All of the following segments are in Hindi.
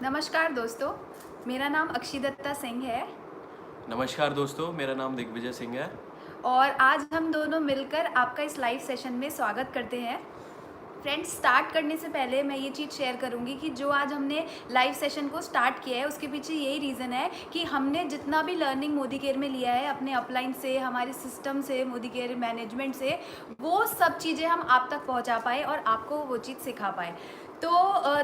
नमस्कार दोस्तों, मेरा नाम अक्षिदत्ता सिंह है नमस्कार दोस्तों, मेरा नाम दिग्विजय सिंह है। और आज हम दोनों मिलकर आपका इस लाइव सेशन में स्वागत करते हैं। फ्रेंड्स, स्टार्ट करने से पहले मैं ये चीज़ शेयर करूँगी कि जो आज हमने लाइव सेशन को स्टार्ट किया है उसके पीछे यही रीज़न है कि हमने जितना भी लर्निंग मोदी केयर में लिया है अपने अपलाइन से, हमारे सिस्टम से, मोदी केयर मैनेजमेंट से, वो सब चीज़ें हम आप तक पहुँचा पाए और आपको वो चीज़ सिखा पाए। तो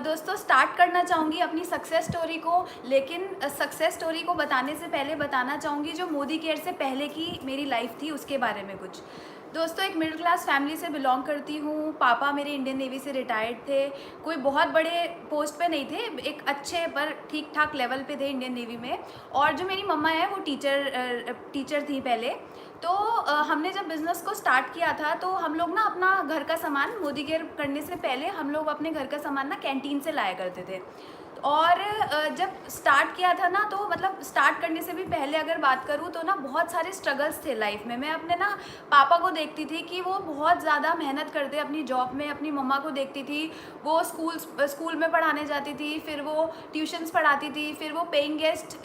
दोस्तों, स्टार्ट करना चाहूँगी अपनी सक्सेस स्टोरी को, लेकिन सक्सेस स्टोरी को बताने से पहले बताना चाहूँगी जो मोदी केयर से पहले की मेरी लाइफ थी उसके बारे में कुछ। दोस्तों, एक मिडिल क्लास फैमिली से बिलोंग करती हूँ। पापा मेरे इंडियन नेवी से रिटायर्ड थे। कोई बहुत बड़े पोस्ट पे नहीं थे, एक अच्छे पर ठीक ठाक लेवल पे थे इंडियन नेवी में। और जो मेरी मम्मा है वो टीचर थी पहले। तो हमने जब बिज़नेस को स्टार्ट किया था तो हम लोग ना अपना घर का सामान, मोदी केयर करने से पहले हम लोग अपने घर का सामान ना कैंटीन से लाया करते थे। और जब स्टार्ट किया था ना, तो मतलब स्टार्ट करने से भी पहले अगर बात करूँ तो ना बहुत सारे स्ट्रगल्स थे लाइफ में। मैं अपने ना पापा को देखती थी कि वो बहुत ज़्यादा मेहनत करते अपनी जॉब में। अपनी मम्मा को देखती थी, वो स्कूल में पढ़ाने जाती थी, फिर वो ट्यूशन्स पढ़ाती थी, फिर वो पेइंग गेस्ट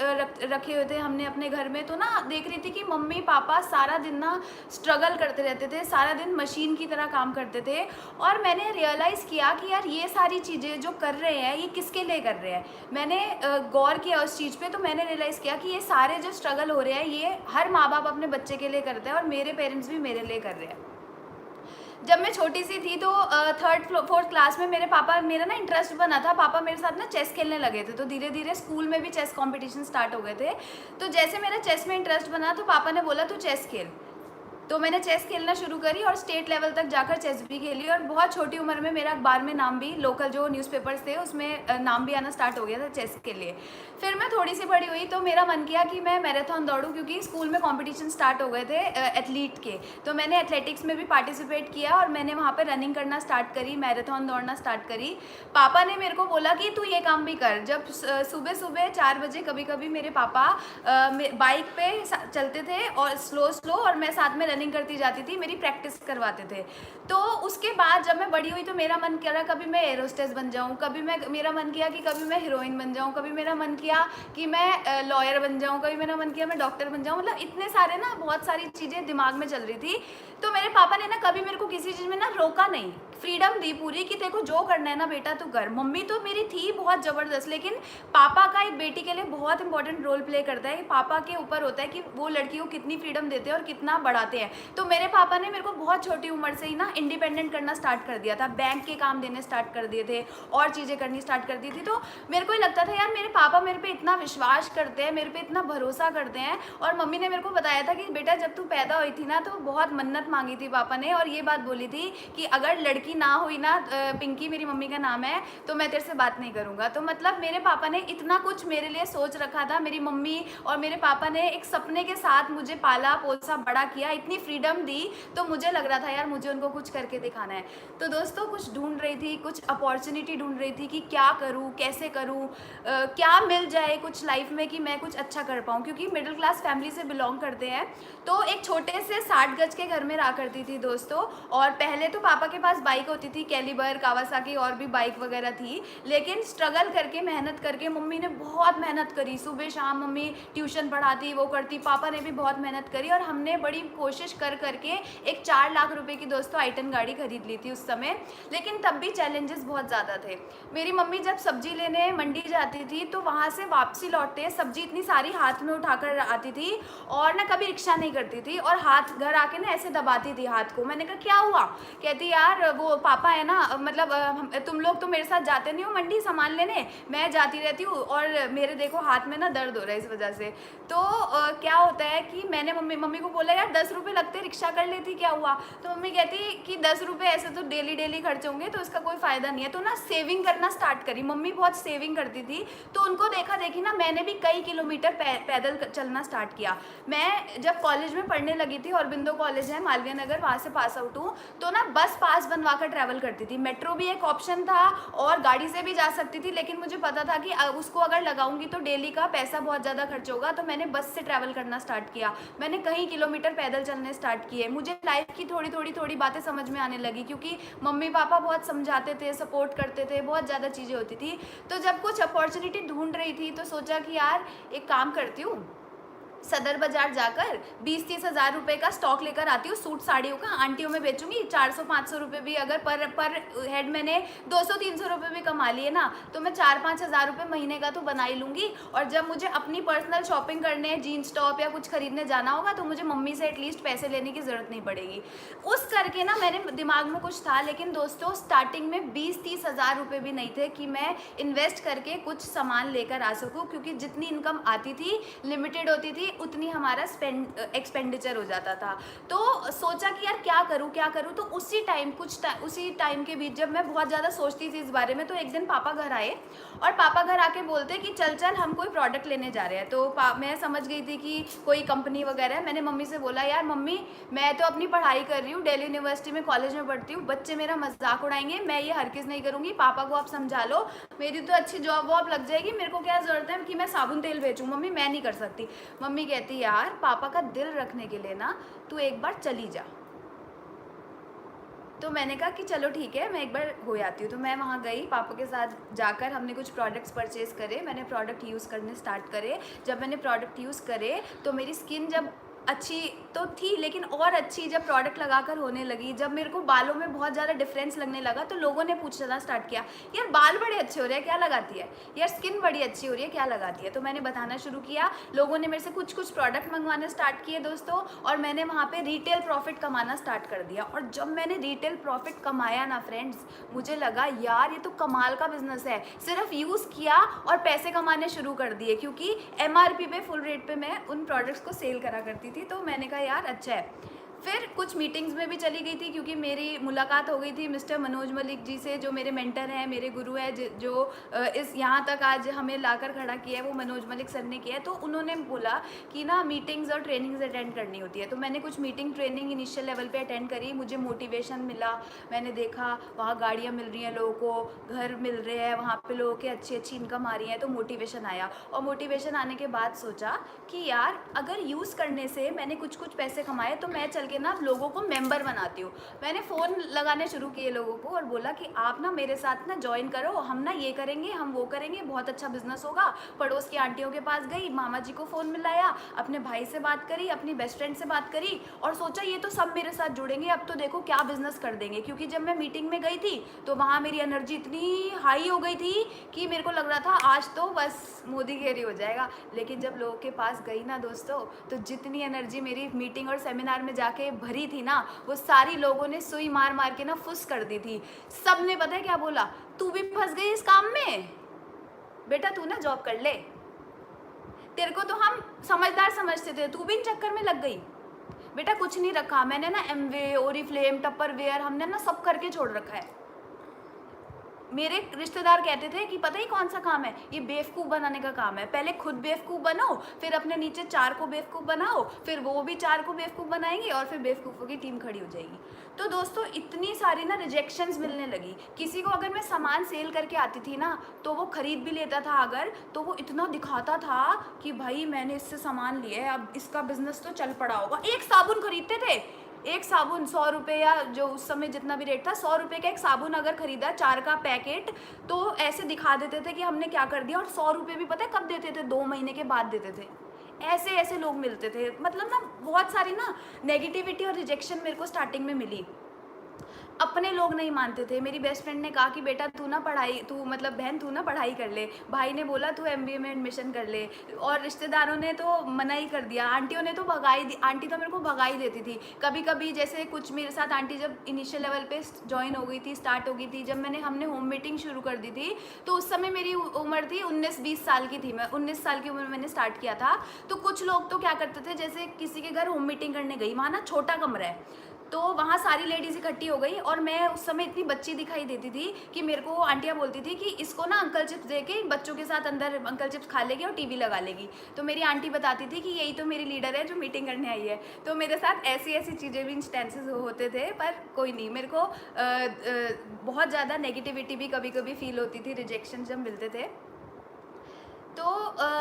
रखे हुए थे हमने अपने घर में। तो ना देख रही थी कि मम्मी पापा सारा दिन ना स्ट्रगल करते रहते थे, सारा दिन मशीन की तरह काम करते थे। और मैंने रियलाइज़ किया कि यार ये सारी चीज़ें जो कर रहे हैं ये किसके लिए कर रहे हैं। मैंने गौर किया उस चीज़ पे, तो मैंने रियलाइज़ किया कि ये सारे जो स्ट्रगल हो रहे हैं ये हर माँ बाप अपने बच्चे के लिए करते हैं और मेरे पेरेंट्स भी मेरे लिए कर रहे हैं। जब मैं छोटी सी थी तो थर्ड फोर्थ क्लास में मेरा ना इंटरेस्ट बना था। पापा मेरे साथ ना चेस खेलने लगे थे, तो धीरे धीरे स्कूल में भी चेस कंपटीशन स्टार्ट हो गए थे। तो जैसे मेरा चेस में इंटरेस्ट बना तो पापा ने बोला तू चेस खेल। तो मैंने चेस खेलना शुरू करी और स्टेट लेवल तक जाकर चेस भी खेली। और बहुत छोटी उम्र में मेरा अखबार में नाम भी, लोकल जो न्यूज़पेपर्स थे उसमें नाम भी आना स्टार्ट हो गया था चेस के लिए। फिर मैं थोड़ी सी बड़ी हुई तो मेरा मन किया कि मैं मैराथन दौड़ूं, क्योंकि स्कूल में कंपटीशन स्टार्ट हो गए थे एथलीट के। तो मैंने एथलेटिक्स में भी पार्टिसिपेट किया और मैंने वहाँ पर रनिंग करना स्टार्ट करी, मैराथन दौड़ना स्टार्ट करी। पापा ने मेरे को बोला कि तू ये काम भी कर। जब सुबह सुबह 4 बजे कभी कभी मेरे पापा बाइक पे चलते थे और स्लो स्लो, और मैं साथ में रनिंग करती जाती थी, मेरी प्रैक्टिस करवाते थे। तो उसके बाद जब मैं बड़ी हुई तो मेरा मन करा कभी मैं एयर होस्टेस बन जाऊं, कभी मेरा मन किया कि कभी मैं हीरोइन बन जाऊं, कभी मेरा मन किया कि मैं लॉयर बन जाऊं, कभी मेरा मन किया मैं डॉक्टर बन जाऊं। मतलब इतने सारे ना, बहुत सारी चीज़ें दिमाग में चल रही थी। तो मेरे पापा ने ना कभी मेरे को किसी चीज़ में ना रोका नहीं, फ्रीडम दी पूरी कि देखो जो करना है ना बेटा तू कर। मम्मी तो मेरी थी बहुत ज़बरदस्त, लेकिन पापा का एक बेटी के लिए बहुत इंपॉर्टेंट रोल प्ले करता है। पापा के ऊपर होता है कि वो लड़की को कितनी फ्रीडम देते हैं और कितना बढ़ाते हैं। तो मेरे पापा ने मेरे को बहुत छोटी उम्र से ही ना इंडिपेंडेंट करना स्टार्ट कर दिया था, बैंक के काम देने स्टार्ट कर दिए थे और चीज़ें करनी स्टार्ट कर दी थी। तो मेरे को ही लगता था यार मेरे पापा मेरे पे इतना विश्वास करते हैं, मेरे पे इतना भरोसा करते हैं। और मम्मी ने मेरे को बताया था कि बेटा जब तू पैदा हुई थी ना तो बहुत मन्नत मांगी थी पापा ने, और ये बात बोली थी कि अगर लड़की ना हुई ना, पिंकी मेरी मम्मी का नाम है, तो मैं तेरे से बात नहीं करूँगा। तो मतलब मेरे पापा ने इतना कुछ मेरे लिए सोच रखा था। मेरी मम्मी और मेरे पापा ने एक सपने के साथ मुझे पाला पोसा बड़ा किया, इतनी फ्रीडम दी। तो मुझे लग रहा था यार मुझे उनको कुछ करके दिखाना है। तो दोस्तों, कुछ ढूंढ रही थी, कुछ अपॉर्चुनिटी ढूंढ रही थी कि क्या करूँ, कैसे करूँ, क्या मिल जाए कुछ लाइफ में कि मैं कुछ अच्छा कर पाऊँ। क्योंकि मिडिल क्लास फैमिली से बिलोंग करते हैं, तो एक छोटे से 60 गज के घर में रहा करती थी दोस्तों। और पहले तो पापा के पास बाइक होती थी, कैलिबर, कावासाकी और भी बाइक वगैरह थी। लेकिन स्ट्रगल करके, मेहनत करके, मम्मी ने बहुत मेहनत करी। सुबह शाम मम्मी ट्यूशन पढ़ाती, वो करती, पापा ने भी बहुत मेहनत करी। और हमने बड़ी कोशिश कर करके एक 4 लाख रुपए की दोस्तों आइटन गाड़ी खरीद ली थी उस समय। लेकिन तब भी चैलेंजेस बहुत ज़्यादा थे। मेरी मम्मी जब सब्जी लेने मंडी जाती थी तो वहाँ से वापसी लौटते सब्जी इतनी सारी हाथ में उठाकर आती थी, और ना कभी रिक्शा नहीं करती थी, और हाथ घर आके ना ऐसे दबाती थी हाथ को। मैंने कहा क्या हुआ? कहती यार वो पापा है ना, मतलब तुम लोग तो मेरे साथ जाते नहीं हो मंडी सामान लेने, मैं जाती रहती हूँ और मेरे देखो हाथ में ना दर्द हो रहा है इस वजह से। तो क्या होता है कि मैंने मम्मी को बोला यार 10 रुपये लगते, रिक्शा कर लेती, क्या हुआ? तो मम्मी कहती कि 10 रुपये ऐसे तो डेली डेली खर्च होंगे तो इसका कोई फ़ायदा नहीं है। तो ना सेविंग करना स्टार्ट करी। मम्मी बहुत सेविंग करती थी, तो उनको देखा देखी ना मैंने भी कई किलोमीटर पैदल चलना स्टार्ट किया। मैं जब कॉलेज में पढ़ने लगी थी, औरबिंदो कॉलेज है मालवीय नगर, वहाँ से पास आउट हूँ, तो ना बस पास बनवा कर ट्रैवल करती थी। मेट्रो भी एक ऑप्शन था और गाड़ी से भी जा सकती थी, लेकिन मुझे पता था कि उसको अगर लगाऊंगी तो डेली का पैसा बहुत ज़्यादा खर्च होगा, तो मैंने बस से ट्रैवल करना स्टार्ट किया। मैंने कई किलोमीटर पैदल चलने स्टार्ट किए। मुझे लाइफ की थोड़ी बातें समझ में आने लगी, क्योंकि मम्मी पापा बहुत समझाते थे, सपोर्ट करते थे, बहुत ज़्यादा चीज़ें होती थी। तो जब कुछ अपॉर्चुनिटी ढूंढ रही थी तो सोचा कि यार एक काम करती हूँ, सदर बाजार जाकर 20-30 हज़ार रुपये का स्टॉक लेकर आती हूँ सूट साड़ियों का, आंटियों में बेचूंगी। 400-500 रुपये भी अगर पर हेड मैंने 200-300 रुपये भी कमा लिए ना, तो मैं 4-5 हज़ार रुपये महीने का तो बना ही लूँगी। और जब मुझे अपनी पर्सनल शॉपिंग करने, जीन्स टॉप या कुछ खरीदने जाना होगा, तो मुझे मम्मी से एटलीस्ट पैसे लेने की ज़रूरत नहीं पड़ेगी। उस करके ना मेरे दिमाग में कुछ था, लेकिन दोस्तों स्टार्टिंग में 20-30 हज़ार रुपये भी नहीं थे कि मैं इन्वेस्ट करके कुछ सामान लेकर आ सकूँ, क्योंकि जितनी इनकम आती थी लिमिटेड होती थी, उतनी हमारा एक्सपेंडिचर हो जाता था। तो सोचा कि यार क्या करूँ। तो उसी टाइम के बीच जब मैं बहुत ज़्यादा सोचती थी इस बारे में, तो एक दिन पापा घर आए और पापा घर आके बोलते कि चल हम कोई प्रोडक्ट लेने जा रहे हैं। तो मैं समझ गई थी कि कोई कंपनी वगैरह है। मैंने मम्मी से बोला, यार मम्मी मैं तो अपनी पढ़ाई कर रही हूँ, दिल्ली यूनिवर्सिटी में कॉलेज में पढ़ती हूँ, बच्चे मेरा मजाक उड़ाएंगे, मैं ये हरगिज़ नहीं करूँगी, पापा को आप समझा लो, मेरी तो अच्छी जॉब वॉब लग जाएगी, मेरे को क्या ज़रूरत है कि मैं साबुन तेल बेचूँ, मम्मी मैं नहीं कर सकती। मम्मी कहती यार पापा का दिल रखने के लिए ना तू एक बार चली जा। तो मैंने कहा कि चलो ठीक है, मैं एक बार हो आती हूँ। तो मैं वहाँ गई, पापा के साथ जाकर हमने कुछ प्रोडक्ट्स परचेज़ करे, मैंने प्रोडक्ट यूज़ करने स्टार्ट करे। जब मैंने प्रोडक्ट यूज़ करे तो मेरी स्किन जब अच्छी तो थी, लेकिन और अच्छी जब प्रोडक्ट लगाकर होने लगी, जब मेरे को बालों में बहुत ज़्यादा डिफरेंस लगने लगा, तो लोगों ने पूछना स्टार्ट किया, यार बाल बड़े अच्छे हो रहे हैं, क्या लगाती है, यार स्किन बड़ी अच्छी हो रही है, क्या लगाती है। तो मैंने बताना शुरू किया, लोगों ने मेरे से कुछ प्रोडक्ट मंगवाने स्टार्ट किए दोस्तों, और मैंने वहाँ पर रिटेल प्रॉफिट कमाना स्टार्ट कर दिया। और जब मैंने रिटेल प्रॉफिट कमाया ना फ्रेंड्स, मुझे लगा यार ये तो कमाल का बिजनेस है। सिर्फ यूज़ किया और पैसे कमाने शुरू कर दिए, क्योंकि MRP पे फुल रेट पे मैं उन प्रोडक्ट्स को सेल करा करती थी। तो मैंने कहा यार अच्छा है। फिर कुछ मीटिंग्स में भी चली गई थी, क्योंकि मेरी मुलाकात हो गई थी मिस्टर मनोज मलिक जी से, जो मेरे मेंटर हैं, मेरे गुरु हैं, जो इस यहाँ तक आज हमें लाकर खड़ा किया है, वो मनोज मलिक सर ने किया है। तो उन्होंने बोला कि ना मीटिंग्स और ट्रेनिंग्स अटेंड करनी होती है। तो मैंने कुछ मीटिंग ट्रेनिंग इनिशियल लेवल पे अटेंड करी, मुझे मोटिवेशन मिला। मैंने देखा वहाँ गाड़ियाँ मिल रही हैं लोगों को, घर मिल रहे हैं, वहाँ पे लोगों के अच्छी इनकम आ रही है, तो मोटिवेशन आया। और मोटिवेशन आने के बाद सोचा कि यार अगर यूज़ करने से मैंने कुछ पैसे कमाए, तो मैं चल के ना लोगों को मेंबर बनाती हूँ। मैंने फ़ोन लगाने शुरू किए लोगों को और बोला कि आप ना मेरे साथ ना ज्वाइन करो, हम ना ये करेंगे, हम वो करेंगे, बहुत अच्छा बिजनेस होगा। पड़ोस की आंटियों के पास गई, मामा जी को फ़ोन मिलाया, अपने भाई से बात करी, अपनी बेस्ट फ्रेंड से बात करी, और सोचा ये तो सब मेरे साथ जुड़ेंगे, अब तो देखो क्या बिजनेस कर देंगे। क्योंकि जब मैं मीटिंग में गई थी तो वहाँ मेरी एनर्जी इतनी हाई हो गई थी कि मेरे को लग रहा था आज तो बस मोदी घेरी हो जाएगा। लेकिन जब लोगों के पास गई ना दोस्तों, तो जितनी एनर्जी मेरी मीटिंग और सेमिनार में जाके भरी थी ना, वो सारी लोगों ने सुई मार के ना फुस कर दी थी। सब ने पता है क्या बोला, तू भी फंस गई इस काम में, बेटा तू ना जॉब कर ले, तेरे को तो हम समझदार समझते थे, तू भी इन चक्कर में लग गई। बेटा कुछ नहीं रखा मैंने ना, एमवे, ओरिफ्लेम, टप्परवेयर, हमने ना सब करके छोड़ रखा है। मेरे रिश्तेदार कहते थे कि पता ही कौन सा काम है, ये बेवकूफ़ बनाने का काम है। पहले खुद बेवकूफ़ बनो, फिर अपने नीचे 4 को बेवकूफ़ बनाओ, फिर वो भी 4 को बेवकूफ़ बनाएंगे, और फिर बेवकूफ़ों की टीम खड़ी हो जाएगी। तो दोस्तों इतनी सारी ना रिजेक्शंस मिलने लगी। किसी को अगर मैं सामान सेल करके आती थी ना, तो वो खरीद भी लेता था अगर, तो वो इतना दिखाता था कि भाई मैंने इससे सामान लिया है, अब इसका बिजनेस तो चल पड़ा होगा। एक साबुन खरीदते थे, एक साबुन 100 रुपये, या जो उस समय जितना भी रेट था 100 रुपये का एक साबुन अगर खरीदा, 4 का पैकेट, तो ऐसे दिखा देते थे कि हमने क्या कर दिया। और 100 रुपये भी पता है कब देते थे, 2 महीने के बाद देते थे। ऐसे लोग मिलते थे। मतलब ना बहुत सारी ना नेगेटिविटी और रिजेक्शन मेरे को स्टार्टिंग में मिली। अपने लोग नहीं मानते थे। मेरी बेस्ट फ्रेंड ने कहा कि बेटा तू ना बहन तू ना पढ़ाई कर ले, भाई ने बोला तू MBA में एडमिशन कर ले, और रिश्तेदारों ने तो मना ही कर दिया, आंटियों ने तो आंटी तो मेरे को भगा ही देती थी। कभी कभी जैसे कुछ मेरे साथ आंटी जब इनिशियल लेवल पे ज्वाइन हो गई थी, स्टार्ट हो गई थी, जब हमने होम मीटिंग शुरू कर दी थी, तो उस समय मेरी उम्र थी 19-20 साल की थी। मैं 19 साल की उम्र में मैंने स्टार्ट किया था। तो कुछ लोग तो क्या करते थे, जैसे किसी के घर होम मीटिंग करने गई, वहाँ ना छोटा कमरा है, तो वहाँ सारी लेडीज़ इकट्ठी हो गई और मैं उस समय इतनी बच्ची दिखाई देती थी कि मेरे को आंटियाँ बोलती थी कि इसको ना अंकल चिप्स दे के बच्चों के साथ अंदर अंकल चिप्स खा लेगी और टीवी लगा लेगी। तो मेरी आंटी बताती थी कि यही तो मेरी लीडर है जो मीटिंग करने आई है। तो मेरे साथ ऐसी ऐसी चीज़ें भी इंस्टेंसेस होते थे, पर कोई नहीं, मेरे को बहुत ज़्यादा नेगेटिविटी भी कभी कभी फील होती थी, रिजेक्शन जब मिलते थे। तो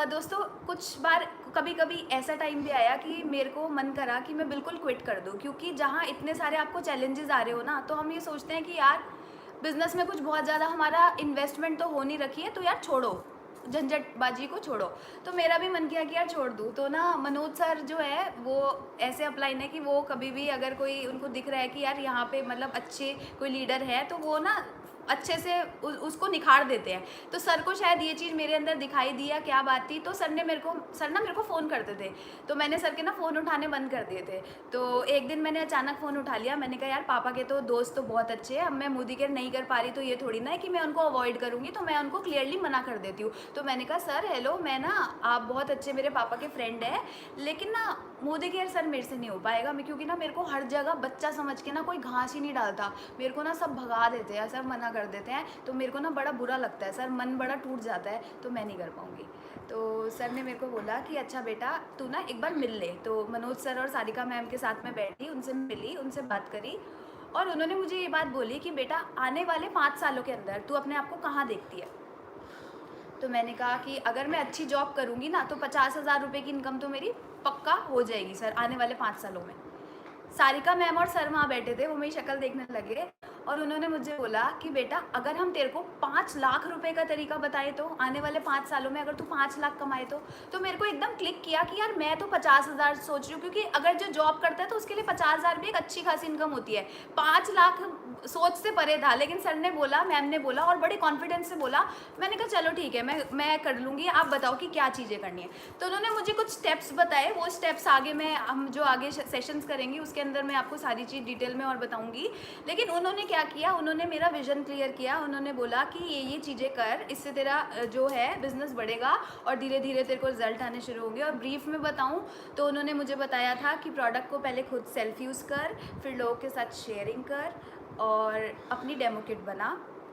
दोस्तों कुछ बार कभी कभी ऐसा टाइम भी आया कि मेरे को मन करा कि मैं बिल्कुल क्विट कर दूं, क्योंकि जहाँ इतने सारे आपको चैलेंजेस आ रहे हो ना, तो हम ये सोचते हैं कि यार बिजनेस में कुछ बहुत ज़्यादा हमारा इन्वेस्टमेंट तो हो नहीं रखी है, तो यार छोड़ो, झंझटबाजी को छोड़ो। तो मेरा भी मन किया कि यार छोड़ दूँ। तो ना मनोज सर जो है वो ऐसे अपलाइन है कि वो कभी भी अगर कोई उनको दिख रहा है कि यार यहाँ पे मतलब अच्छे कोई लीडर है, तो वो ना अच्छे से उसको निखार देते हैं। तो सर को शायद ये चीज़ मेरे अंदर दिखाई दी या क्या बात थी, तो सर ना मेरे को फ़ोन करते थे। तो मैंने सर के ना फ़ोन उठाने बंद कर दिए थे। तो एक दिन मैंने अचानक फ़ोन उठा लिया। मैंने कहा यार पापा के तो दोस्त तो बहुत अच्छे हैं, अब मैं मोदी केयर नहीं कर पा रही तो ये थोड़ी ना है कि मैं उनको अवॉइड करूँगी, तो मैं उनको क्लियरली मना कर देती हूँ। तो मैंने कहा सर हेलो, मैं ना आप बहुत अच्छे मेरे पापा के फ्रेंड हैं, लेकिन ना मोदी केयर सर मेरे से नहीं हो पाएगा। मैं क्योंकि ना मेरे को हर जगह बच्चा समझ के ना कोई घास ही नहीं डालता, मेरे को ना सब भगा देते हैं, सब मना कर देते हैं। तो मेरे को ना बड़ा बुरा लगता है सर, मन बड़ा टूट जाता है, तो मैं नहीं कर पाऊँगी। तो सर ने मेरे को बोला कि अच्छा बेटा तू ना एक बार मिल ले। तो मनोज सर और सारिका मैम के साथ में बैठी, उनसे मिली, उनसे बात करी, और उन्होंने मुझे ये बात बोली कि बेटा आने वाले 5 सालों के अंदर तू अपने आप को कहाँ देखती है। तो मैंने कहा कि अगर मैं अच्छी जॉब करूँगी ना तो 50,000 रुपये की इनकम तो मेरी पक्का हो जाएगी सर आने वाले 5 सालों में। सारिका मैम और सर वहाँ बैठे थे, वो मेरी शक्ल देखने लगे और उन्होंने मुझे बोला कि बेटा अगर हम तेरे को 5 लाख रुपए का तरीका बताए तो आने वाले 5 सालों में अगर तू 5 लाख कमाए तो मेरे को एकदम क्लिक किया कि यार मैं तो 50,000 सोच रही हूँ, क्योंकि अगर जो जॉब करता है तो उसके लिए 50,000 भी एक अच्छी खासी इनकम होती है। 5 लाख सोच से परे था, लेकिन सर ने बोला, मैम ने बोला और बड़े कॉन्फिडेंस से बोला। मैंने कहा चलो ठीक है, मैं कर लूँगी, आप बताओ कि क्या चीज़ें करनी है। तो उन्होंने मुझे कुछ स्टेप्स बताए, वो स्टेप्स आगे हम जो आगे सेशंस करेंगे उसके अंदर मैं आपको सारी चीज़ डिटेल में और बताऊंगी। लेकिन उन्होंने क्या किया, उन्होंने मेरा विजन क्लियर किया। उन्होंने बोला कि ये चीज़ें कर, इससे तेरा जो है बिजनेस बढ़ेगा और धीरे धीरे तेरे को रिजल्ट आने शुरू होंगे। और ब्रीफ में बताऊं तो उन्होंने मुझे बताया था कि प्रोडक्ट को पहले खुद सेल्फ यूज़ कर, फिर लोगों के साथ शेयरिंग कर और अपनी डेमो किट बना,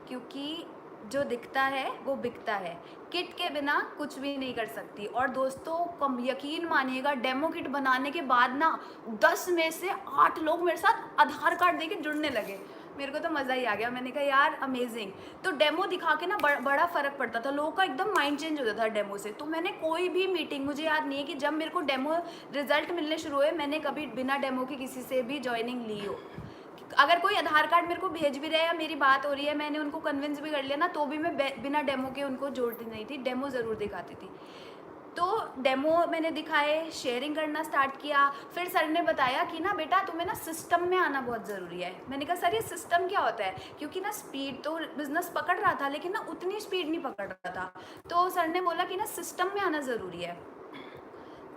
क्योंकि जो दिखता है वो बिकता है, किट के बिना कुछ भी नहीं कर सकती। और दोस्तों कम यकीन मानिएगा, डेमो किट बनाने के बाद ना 10 में से 8 लोग मेरे साथ आधार कार्ड देके जुड़ने लगे। मेरे को तो मज़ा ही आ गया। मैंने कहा यार अमेजिंग। तो डेमो दिखा के ना बड़ा फ़र्क पड़ता था, लोगों का एकदम माइंड चेंज होता था डेमो से। तो मैंने कोई भी मीटिंग, मुझे याद नहीं है कि जब मेरे को डेमो रिजल्ट मिलने शुरू हुए मैंने कभी बिना डेमो के किसी से भी ज्वाइनिंग ली हो। अगर कोई आधार कार्ड मेरे को भेज भी रहा है या मेरी बात हो रही है, मैंने उनको कन्विंस भी कर लिया ना, तो भी मैं बिना डेमो के उनको जोड़ती नहीं थी, डेमो ज़रूर दिखाती थी। तो डेमो मैंने दिखाए, शेयरिंग करना स्टार्ट किया। फिर सर ने बताया कि ना बेटा तुम्हें ना सिस्टम में आना बहुत ज़रूरी है। मैंने कहा सर ये सिस्टम क्या होता है, क्योंकि ना स्पीड तो बिजनेस पकड़ रहा था लेकिन ना उतनी स्पीड नहीं पकड़ रहा था। तो सर ने बोला कि ना सिस्टम में आना ज़रूरी है।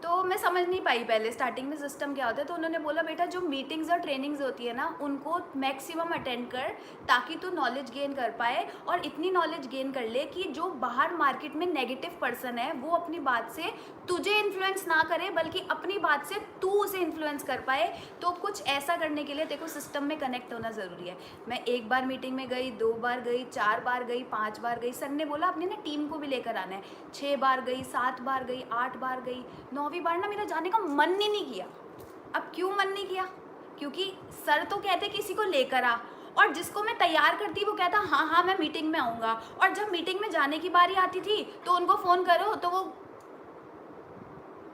तो मैं समझ नहीं पाई पहले स्टार्टिंग में सिस्टम क्या होता है। तो उन्होंने बोला बेटा जो मीटिंग्स और ट्रेनिंग्स होती है ना उनको मैक्सिमम अटेंड कर, ताकि तू नॉलेज गेन कर पाए और इतनी नॉलेज गेन कर ले कि जो बाहर मार्केट में नेगेटिव पर्सन है वो अपनी बात से तुझे इन्फ्लुएंस ना करे, बल्कि अपनी बात से तू उसे इन्फ्लुएंस कर पाए। तो कुछ ऐसा करने के लिए तेरे को सिस्टम में कनेक्ट होना ज़रूरी है। मैं 1 बार मीटिंग में गई, 2 बार गई, 4 बार गई, 5 बार गई। सर ने बोला अपनी ना टीम को भी लेकर आना है। 6 बार गई, 7 बार गई, 8 बार गई, 9वीं बार ना मेरा जाने का मन ही नहीं किया। अब क्यों मन नहीं किया, क्योंकि सर तो कहते किसी को लेकर आ, और जिसको मैं तैयार करती वो कहता हाँ हाँ मैं मीटिंग में आऊँगा। और जब मीटिंग में जाने की बारी आती थी तो उनको फ़ोन करो तो वो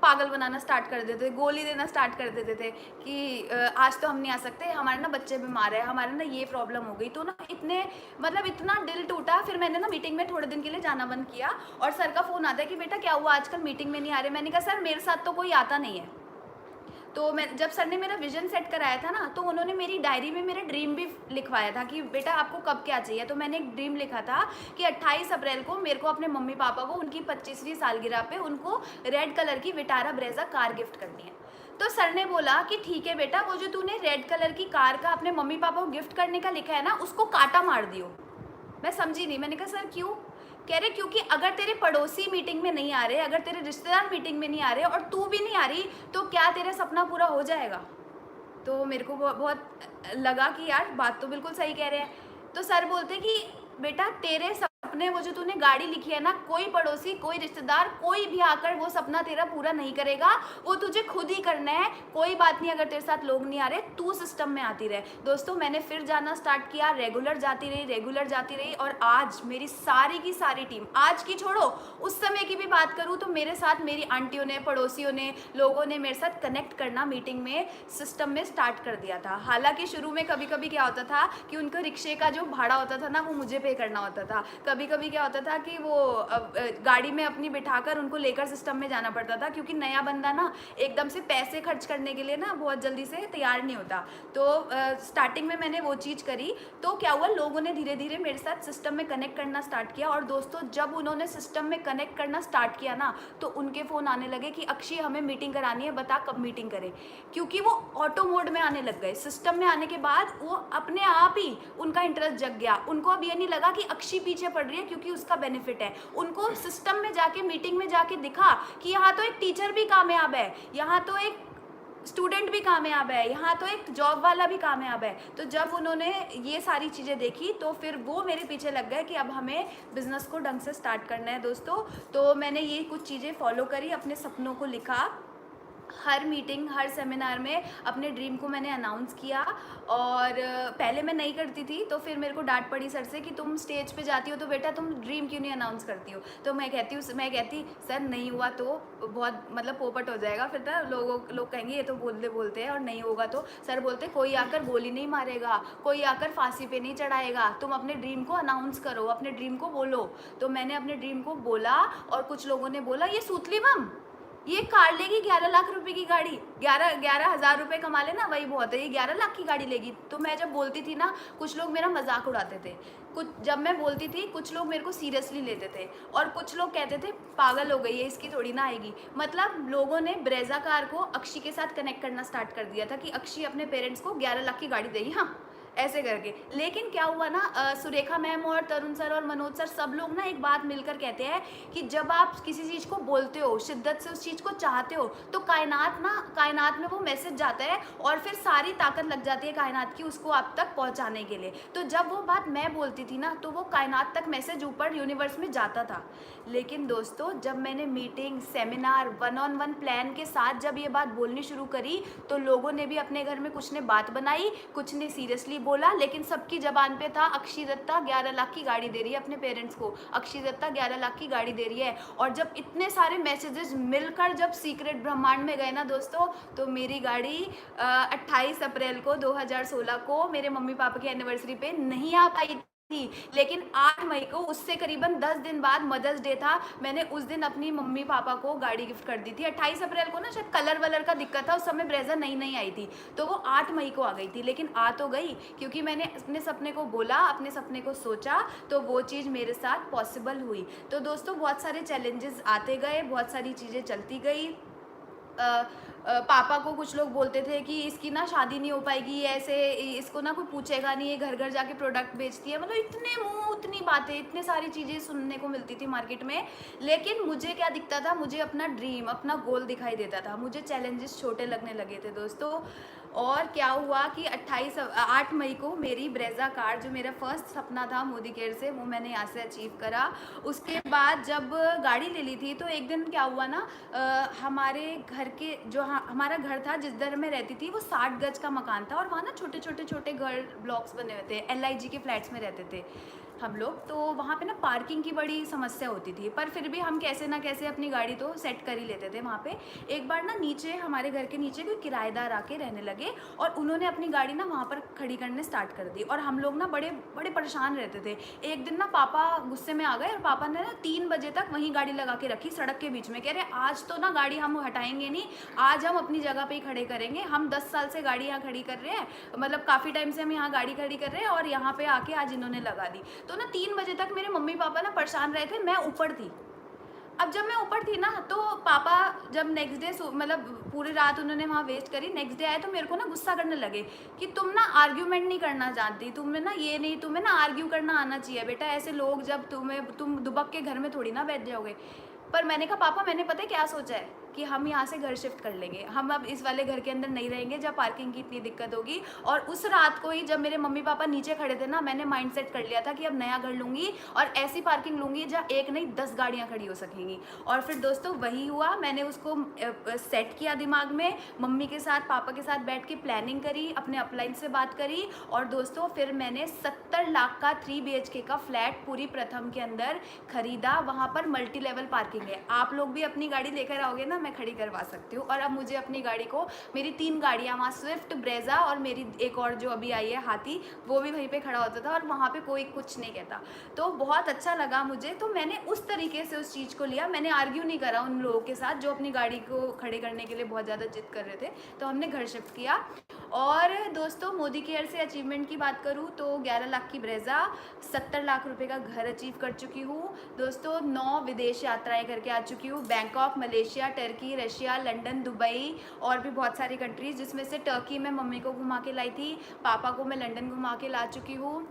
पागल बनाना स्टार्ट कर देते थे, गोली देना स्टार्ट कर देते थे कि आज तो हम नहीं आ सकते, हमारे ना बच्चे बीमार है, हमारे ना ये प्रॉब्लम हो गई। तो ना इतना दिल टूटा। फिर मैंने ना मीटिंग में थोड़े दिन के लिए जाना बंद किया और सर का फ़ोन आता है कि बेटा क्या हुआ आजकल मीटिंग में नहीं आ रहे। मैंने कहा सर मेरे साथ तो कोई आता नहीं है। तो मैं जब सर ने मेरा विजन सेट कराया था ना, तो उन्होंने मेरी डायरी में मेरा ड्रीम भी लिखवाया था कि बेटा आपको कब क्या चाहिए। तो मैंने एक ड्रीम लिखा था कि 28 अप्रैल को मेरे को अपने मम्मी पापा को उनकी 25वीं सालगिरह पे उनको रेड कलर की विटारा ब्रेजा कार गिफ्ट करनी है। तो सर ने बोला कि ठीक है बेटा, वो जो तूने रेड कलर की कार का अपने मम्मी पापा को गिफ्ट करने का लिखा है ना, उसको काटा मार दियो। मैं समझी नहीं। मैंने कहा सर क्यों? कह रहे क्योंकि अगर तेरे पड़ोसी मीटिंग में नहीं आ रहे, अगर तेरे रिश्तेदार मीटिंग में नहीं आ रहे और तू भी नहीं आ रही, तो क्या तेरा सपना पूरा हो जाएगा? तो मेरे को बहुत लगा कि यार बात तो बिल्कुल सही कह रहे हैं। तो सर बोलते कि बेटा तेरे सपने, वो जो तूने गाड़ी लिखी है ना, कोई पड़ोसी, कोई रिश्तेदार, कोई भी आकर वो सपना तेरा पूरा नहीं करेगा, वो तुझे खुद ही करना है। कोई बात नहीं अगर तेरे साथ लोग नहीं आ रहे, तू सिस्टम में आती रहे। दोस्तों मैंने फिर जाना स्टार्ट किया, रेगुलर जाती रही और आज मेरी सारी की सारी टीम, आज की छोड़ो उस समय की भी बात करूँ तो मेरे साथ मेरी आंटियों ने, पड़ोसियों ने, लोगों ने मेरे साथ कनेक्ट करना मीटिंग में, सिस्टम में स्टार्ट कर दिया था। हालांकि शुरू में कभी कभी क्या होता था कि उनको रिक्शे का जो भाड़ा होता था ना वो मुझे पे करना होता था। कभी कभी क्या होता था कि वो गाड़ी में अपनी बिठाकर उनको लेकर सिस्टम में जाना पड़ता था, क्योंकि नया बंदा ना एकदम से पैसे खर्च करने के लिए ना बहुत जल्दी से तैयार नहीं होता। तो स्टार्टिंग में मैंने वो चीज़ करी, तो क्या हुआ, लोगों ने धीरे धीरे मेरे साथ सिस्टम में कनेक्ट करना स्टार्ट किया। और दोस्तों जब उन्होंने सिस्टम में कनेक्ट करना स्टार्ट किया ना, तो उनके फ़ोन आने लगे कि अक्षी हमें मीटिंग करानी है, बता कब मीटिंग करें। क्योंकि वो ऑटो मोड में आने लग गए। सिस्टम में आने के बाद वो अपने आप ही उनका इंटरेस्ट जग गया। उनको अब ये नहीं लगा कि अक्षी पीछे पड़ रही है क्योंकि उसका बेनिफिट है। उनको सिस्टम में जाके, मीटिंग में जाके दिखा कि यहाँ तो एक टीचर भी कामयाब है, यहाँ तो एक स्टूडेंट भी कामयाब है, यहाँ तो एक जॉब वाला भी कामयाब है। तो जब उन्होंने ये सारी चीज़ें देखी तो फिर वो मेरे पीछे लग गए कि अब हमें बिज़नेस को ढंग से स्टार्ट करना है दोस्तों। तो मैंने ये कुछ चीज़ें फॉलो करी, अपने सपनों को लिखा, हर मीटिंग, हर सेमिनार में अपने ड्रीम को मैंने अनाउंस किया। और पहले मैं नहीं करती थी तो फिर मेरे को डांट पड़ी सर से कि तुम स्टेज पे जाती हो तो बेटा तुम ड्रीम क्यों नहीं अनाउंस करती हो। तो मैं कहती सर नहीं हुआ तो बहुत मतलब पोपट हो जाएगा, फिर ना लोग कहेंगे ये तो बोलते हैं, और नहीं होगा तो सर बोलते कोई आकर गोली नहीं मारेगा, कोई आकर फांसी पे नहीं चढ़ाएगा, तुम अपने ड्रीम को अनाउंस करो, अपने ड्रीम को बोलो। तो मैंने अपने ड्रीम को बोला और कुछ लोगों ने बोला ये सूतली मम, ये कार लेगी 11 लाख रुपए की गाड़ी, 11,000 रुपये कमा लेना वही बहुत है, ये 11 लाख की गाड़ी लेगी। तो मैं जब बोलती थी ना, कुछ लोग मेरा मजाक उड़ाते थे, कुछ जब मैं बोलती थी कुछ लोग मेरे को सीरियसली लेते थे, और कुछ लोग कहते थे पागल हो गई है, इसकी थोड़ी ना आएगी। मतलब लोगों ने ब्रेजा कार को अक्षी के साथ कनेक्ट करना स्टार्ट कर दिया था कि अक्षी अपने पेरेंट्स को 11 लाख की गाड़ी देगी, हाँ ऐसे करके। लेकिन क्या हुआ ना, सुरेखा मैम और तरुण सर और मनोज सर सब लोग ना एक बात मिलकर कहते हैं कि जब आप किसी चीज़ को बोलते हो, शिद्दत से उस चीज़ को चाहते हो, तो कायनात में वो मैसेज जाता है और फिर सारी ताकत लग जाती है कायनात की उसको आप तक पहुंचाने के लिए। तो जब वो बात मैं बोलती थी ना, तो वो कायनात तक मैसेज ऊपर यूनिवर्स में जाता था। लेकिन दोस्तों जब मैंने मीटिंग, सेमिनार, 1-on-1 प्लान के साथ जब ये बात बोलनी शुरू करी, तो लोगों ने भी अपने घर में कुछ ने बात बनाई, कुछ ने सीरियसली बोला, लेकिन सबकी जबान पे था अक्षी दत्ता 11 लाख की गाड़ी दे रही है अपने पेरेंट्स को, अक्षी दत्ता 11 लाख की गाड़ी दे रही है। और जब इतने सारे मैसेजेस मिलकर जब सीक्रेट ब्रह्मांड में गए ना दोस्तों, तो मेरी गाड़ी 28 अप्रैल को 2016 को मेरे मम्मी पापा की एनिवर्सरी पे नहीं आ पाई थी, लेकिन 8 मई को, उससे करीबन 10 दिन बाद मदर्स डे था, मैंने उस दिन अपनी मम्मी पापा को गाड़ी गिफ्ट कर दी थी। 28 अप्रैल को ना शायद कलर वलर का दिक्कत था, उस समय ब्रेजा नई आई थी, तो वो 8 मई को आ गई थी, लेकिन आ तो गई क्योंकि मैंने अपने सपने को बोला, अपने सपने को सोचा, तो वो चीज़ मेरे साथ पॉसिबल हुई। तो दोस्तों बहुत सारे चैलेंजेस आते गए, बहुत सारी चीज़ें चलती गई। पापा को कुछ लोग बोलते थे कि इसकी ना शादी नहीं हो पाएगी, ऐसे इसको ना कोई पूछेगा नहीं, ये घर घर जाके प्रोडक्ट बेचती है, मतलब इतने मुंह उतनी बातें, इतने सारी चीज़ें सुनने को मिलती थी मार्केट में। लेकिन मुझे क्या दिखता था, मुझे अपना ड्रीम, अपना गोल दिखाई देता था, मुझे चैलेंजेस छोटे लगने लगे थे दोस्तों। और क्या हुआ कि 8 मई को मेरी ब्रेजा कार, जो मेरा फर्स्ट सपना था मोदी केयर से, वो मैंने यहाँ से अचीव करा। उसके बाद जब गाड़ी ले ली थी, तो एक दिन क्या हुआ ना, हमारे घर के जो हमारा घर था जिस घर में रहती थी, वो 60 गज का मकान था, और वहाँ ना छोटे छोटे घर ब्लॉक्स बने हुए थे, LIG के फ्लैट्स में रहते थे हम लोग। तो वहाँ पे ना पार्किंग की बड़ी समस्या होती थी, पर फिर भी हम कैसे ना कैसे अपनी गाड़ी तो सेट कर ही लेते थे वहाँ पे। एक बार ना नीचे, हमारे घर के नीचे कोई किराएदार आके रहने लगे, और उन्होंने अपनी गाड़ी ना वहाँ पर खड़ी करने स्टार्ट कर दी, और हम लोग ना बड़े बड़े परेशान रहते थे। एक दिन ना पापा गुस्से में आ गए, और पापा ने ना 3 बजे तक वहीं गाड़ी लगा के रखी सड़क के बीच में। कह रहे आज तो ना गाड़ी हम हटाएंगे नहीं, आज हम अपनी जगह पे ही खड़े करेंगे, हम 10 साल से गाड़ी यहाँ खड़ी कर रहे हैं, मतलब काफ़ी टाइम से हम यहाँ गाड़ी खड़ी कर रहे हैं, और यहाँ पे आके आज इन्होंने लगा दी। तो ना 3 बजे तक मेरे मम्मी पापा ना परेशान रहे थे, मैं ऊपर थी। अब जब मैं ऊपर थी ना, तो पापा जब नेक्स्ट डे, मतलब पूरी रात उन्होंने वहाँ वेस्ट करी, नेक्स्ट डे आए तो मेरे को ना गुस्सा करने लगे कि तुम ना आर्ग्यूमेंट नहीं करना जानती, तुम्हें ना ये नहीं, तुम्हें ना आर्ग्यू करना आना चाहिए बेटा, ऐसे लोग जब तुम दुबक के घर में थोड़ी ना बैठ जाओगे। पर मैंने कहा पापा मैंने पता है क्या सोचा है, कि हम यहाँ से घर शिफ्ट कर लेंगे, हम अब इस वाले घर के अंदर नहीं रहेंगे जहाँ पार्किंग की इतनी दिक्कत होगी। और उस रात को ही जब मेरे मम्मी पापा नीचे खड़े थे ना, मैंने माइंड सेट कर लिया था कि अब नया घर लूँगी और ऐसी पार्किंग लूँगी जहाँ एक नहीं 10 गाड़ियाँ खड़ी हो सकेंगी। और फिर दोस्तों वही हुआ, मैंने उसको सेट किया दिमाग में, मम्मी के साथ पापा के साथ बैठ के प्लानिंग करी, अपने अपलाइन से बात करी, और दोस्तों फिर मैंने 70 लाख का 3 BHK का फ्लैट पूरी प्रथम के अंदर खरीदा। वहाँ पर मल्टी लेवल पार्किंग है, आप लोग भी अपनी गाड़ी लेकर आओगे ना, मैं खड़ी करवा सकती हूँ। और अब मुझे अपनी गाड़ी को, मेरी 3 गाड़ियाँ वहाँ, स्विफ्ट, ब्रेजा और मेरी एक और जो अभी आई है हाथी, वो भी वहीं पे खड़ा होता था और वहाँ पे कोई कुछ नहीं कहता। तो बहुत अच्छा लगा मुझे, तो मैंने उस तरीके से उस चीज़ को लिया। मैंने आर्ग्यू नहीं करा उन लोगों के साथ जो अपनी गाड़ी को खड़े करने के लिए बहुत ज़्यादा जिद कर रहे थे, तो हमने घर शिफ्ट किया। और दोस्तों मोदी केयर से अचीवमेंट की बात करूँ तो 11 लाख की ब्रेजा, 70 लाख रुपए का घर अचीव कर चुकी हूँ दोस्तों। 9 विदेश यात्राएं करके आ चुकी हूँ, Bangkok, Malaysia, Turkey, Russia, London, Dubai और भी बहुत सारी कंट्रीज़, जिसमें से टर्की में मम्मी को घुमा के लाई थी, पापा को मैं लंदन घुमा के ला चुकी हूँ,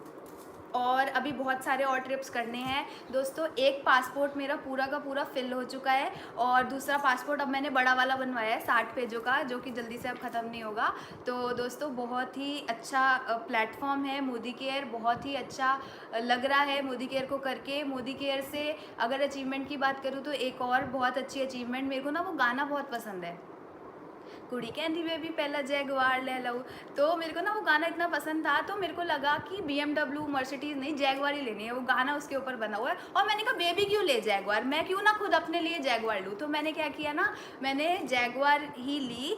और अभी बहुत सारे और ट्रिप्स करने हैं दोस्तों। एक पासपोर्ट मेरा पूरा का पूरा फिल हो चुका है और दूसरा पासपोर्ट अब मैंने बड़ा वाला बनवाया है 60 पेजों का, जो कि जल्दी से अब ख़त्म नहीं होगा। तो दोस्तों बहुत ही अच्छा प्लेटफॉर्म है मोदी केयर, बहुत ही अच्छा लग रहा है मोदी केयर को करके। मोदी केयर से अगर अचीवमेंट की बात करूँ तो एक और बहुत अच्छी अचीवमेंट, मेरे को ना वो गाना बहुत पसंद है, कुड़ी कहती बेबी पहला जैगवार ले लो। तो मेरे को ना वो गाना इतना पसंद था, तो मेरे को लगा कि BMW, मर्सिडीज़ नहीं, जैगवार ही लेनी है। वो गाना उसके ऊपर बना हुआ है और मैंने कहा बेबी क्यों ले जैगवार, मैं क्यों ना खुद अपने लिए जैगवार लूँ। तो मैंने क्या किया ना, मैंने जैगवार ही ली।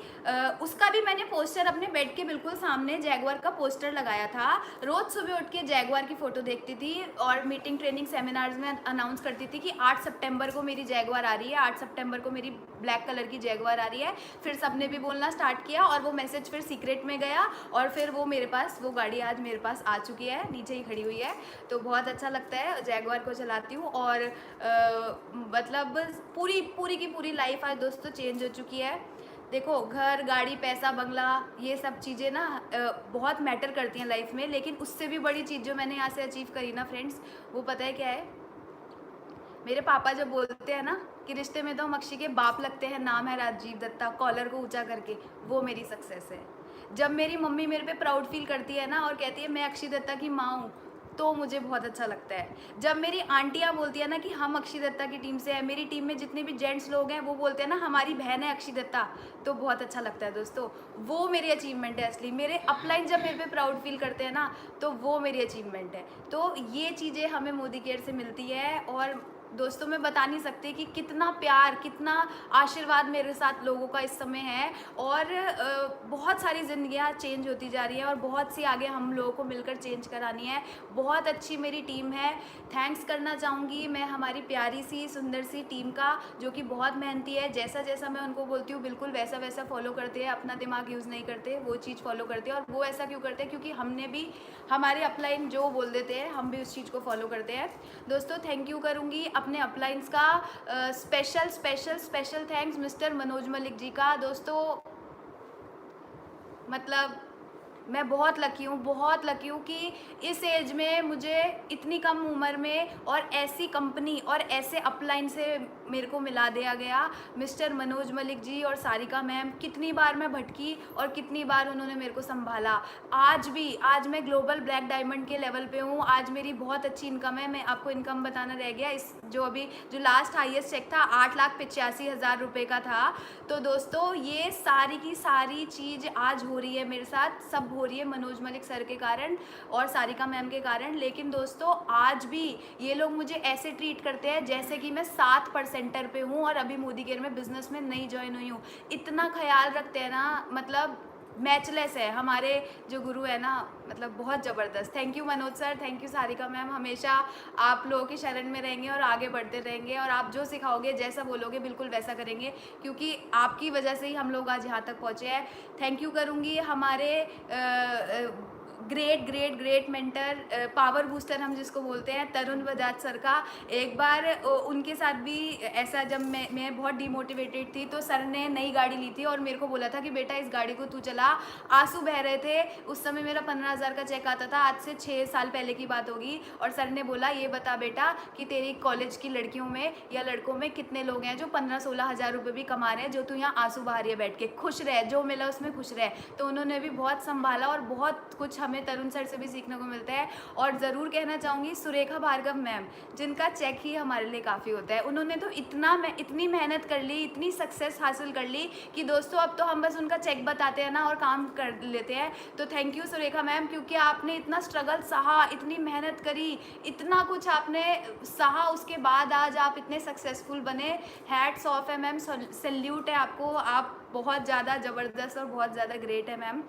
उसका भी मैंने पोस्टर अपने बेड के बिल्कुल सामने जैगवार का पोस्टर लगाया था। रोज़ सुबह उठ के जैगवार की फ़ोटो देखती थी और मीटिंग, ट्रेनिंग, सेमिनार्स में अनाउंस करती थी कि 8 सितंबर को मेरी जैगवार आ रही है, 8 सितंबर को मेरी ब्लैक कलर की जैगवार आ रही है। फिर सबने भी बोलना स्टार्ट किया और वो मैसेज फिर सीक्रेट में गया और फिर वो मेरे पास, वो गाड़ी आज मेरे पास आ चुकी है, नीचे ही खड़ी हुई है। तो बहुत अच्छा लगता है, जैगवार को चलाती हूँ और मतलब पूरी की पूरी लाइफ आज दोस्तों चेंज हो चुकी है। देखो घर, गाड़ी, पैसा, बंगला, ये सब चीज़ें ना बहुत मैटर करती हैं लाइफ में, लेकिन उससे भी बड़ी चीज़ जो मैंने यहाँ से अचीव करी ना फ्रेंड्स, वो पता है क्या है? मेरे पापा जब बोलते हैं ना कि रिश्ते में तो हम अक्षी के बाप लगते हैं, नाम है राजीव दत्ता, कॉलर को ऊंचा करके, वो मेरी सक्सेस है। जब मेरी मम्मी मेरे पे प्राउड फील करती है ना और कहती है मैं अक्षी दत्ता की माँ हूँ, तो मुझे बहुत अच्छा लगता है। जब मेरी आंटियाँ बोलती है ना कि हम अक्षी दत्ता की टीम से हैं, मेरी टीम में जितने भी जेंट्स लोग हैं वो बोलते हैं ना हमारी बहन है अक्षी दत्ता, तो बहुत अच्छा लगता है दोस्तों। वो मेरी अचीवमेंट है असली। मेरे अपलाइन जब मेरे पे प्राउड फील करते हैं ना, तो वो मेरी अचीवमेंट है। तो ये चीज़ें हमें मोदी केयर से मिलती है और दोस्तों मैं बता नहीं सकती कि कितना प्यार, कितना आशीर्वाद मेरे साथ लोगों का इस समय है और बहुत सारी ज़िंदगियाँ चेंज होती जा रही हैं और बहुत सी आगे हम लोगों को मिलकर चेंज करानी है। बहुत अच्छी मेरी टीम है। थैंक्स करना चाहूँगी मैं हमारी प्यारी सी सुंदर सी टीम का, जो कि बहुत मेहनती है। जैसा जैसा मैं उनको बोलती हूँ बिल्कुल वैसा वैसा फॉलो करते हैं, अपना दिमाग यूज़ नहीं करते, वो चीज़ फॉलो करते हैं। और वो ऐसा क्यों करते हैं? क्योंकि हमने भी हमारे अपलाइन जो बोल देते हैं हम भी उस चीज़ को फॉलो करते हैं। दोस्तों थैंक यू करूँगी अपने अपलाइंस का, special special special thanks mister Manoj Malik ji का। दोस्तों मतलब मैं बहुत लकी हूँ कि इस एज में मुझे इतनी कम उम्र में और ऐसी कंपनी और ऐसे अपलाइन से मेरे को मिला दिया गया। मिस्टर मनोज मलिक जी और सारिका मैम, कितनी बार मैं भटकी और कितनी बार उन्होंने मेरे को संभाला। आज मैं ग्लोबल ब्लैक डायमंड के लेवल पे हूँ। आज मेरी बहुत अच्छी इनकम है। मैं आपको इनकम बताना रह गया, इस जो लास्ट हाईएस्ट चेक था 8,85,000 रुपये का था। तो दोस्तों ये सारी की सारी चीज़ आज हो रही है मेरे साथ, सब हो रही है मनोज मलिक सर के कारण और सारिका मैम के कारण। लेकिन दोस्तों आज भी ये लोग मुझे ऐसे ट्रीट करते हैं जैसे कि मैं 7% पे हूँ और अभी मोदी केयर में बिजनेस में नई ज्वाइन हुई हूँ। इतना ख्याल रखते हैं ना, मतलब मैचलेस है हमारे जो गुरु है ना, मतलब बहुत ज़बरदस्त। Thank you Manoj sir, thank you Sarika ma'am. हमेशा आप लोगों की शरण में रहेंगे और आगे बढ़ते रहेंगे और आप जो सिखाओगे, जैसा बोलोगे बिल्कुल वैसा करेंगे, क्योंकि आपकी वजह से ही हम लोग आज यहाँ तक पहुँचे हैं। थैंक यू करूँगी हमारे great great great mentor, power booster हम जिसको बोलते हैं, तरुण बजाज सर का। एक बार उनके साथ भी ऐसा, जब मैं बहुत डिमोटिवेटेड थी तो सर ने नई गाड़ी ली थी और मेरे को बोला था कि बेटा इस गाड़ी को तू चला। आंसू बह रहे थे, उस समय मेरा 15,000 का चेक आता था, आज से 6 साल पहले की बात होगी। और सर ने बोला ये बता बेटा कि तेरी कॉलेज की लड़कियों में या लड़कों में कितने लोग हैं जो 15-16 हज़ार रुपये भी कमा रहे हैं, जो तू यहाँ आंसू बहा रही है बैठ के, खुश रह, जो मिला उसमें खुश रह। तो उन्होंने भी बहुत संभाला और बहुत कुछ हमें तरुण सर से भी सीखने को मिलता है। और ज़रूर कहना चाहूँगी सुरेखा भार्गव मैम, जिनका चेक ही हमारे लिए काफ़ी होता है। उन्होंने तो इतनी मेहनत कर ली, इतनी सक्सेस हासिल कर ली कि दोस्तों अब तो हम बस उनका चेक बताते हैं ना और काम कर लेते हैं। तो थैंक यू सुरेखा मैम, क्योंकि आपने इतना स्ट्रगल सहा, इतनी मेहनत करी, इतना कुछ आपने सहा, उसके बाद आज आप इतने सक्सेसफुल बने। हैट्स ऑफ है मैम, सैल्यूट है आपको, आप बहुत ज़्यादा ज़बरदस्त और बहुत ज़्यादा ग्रेट है मैम।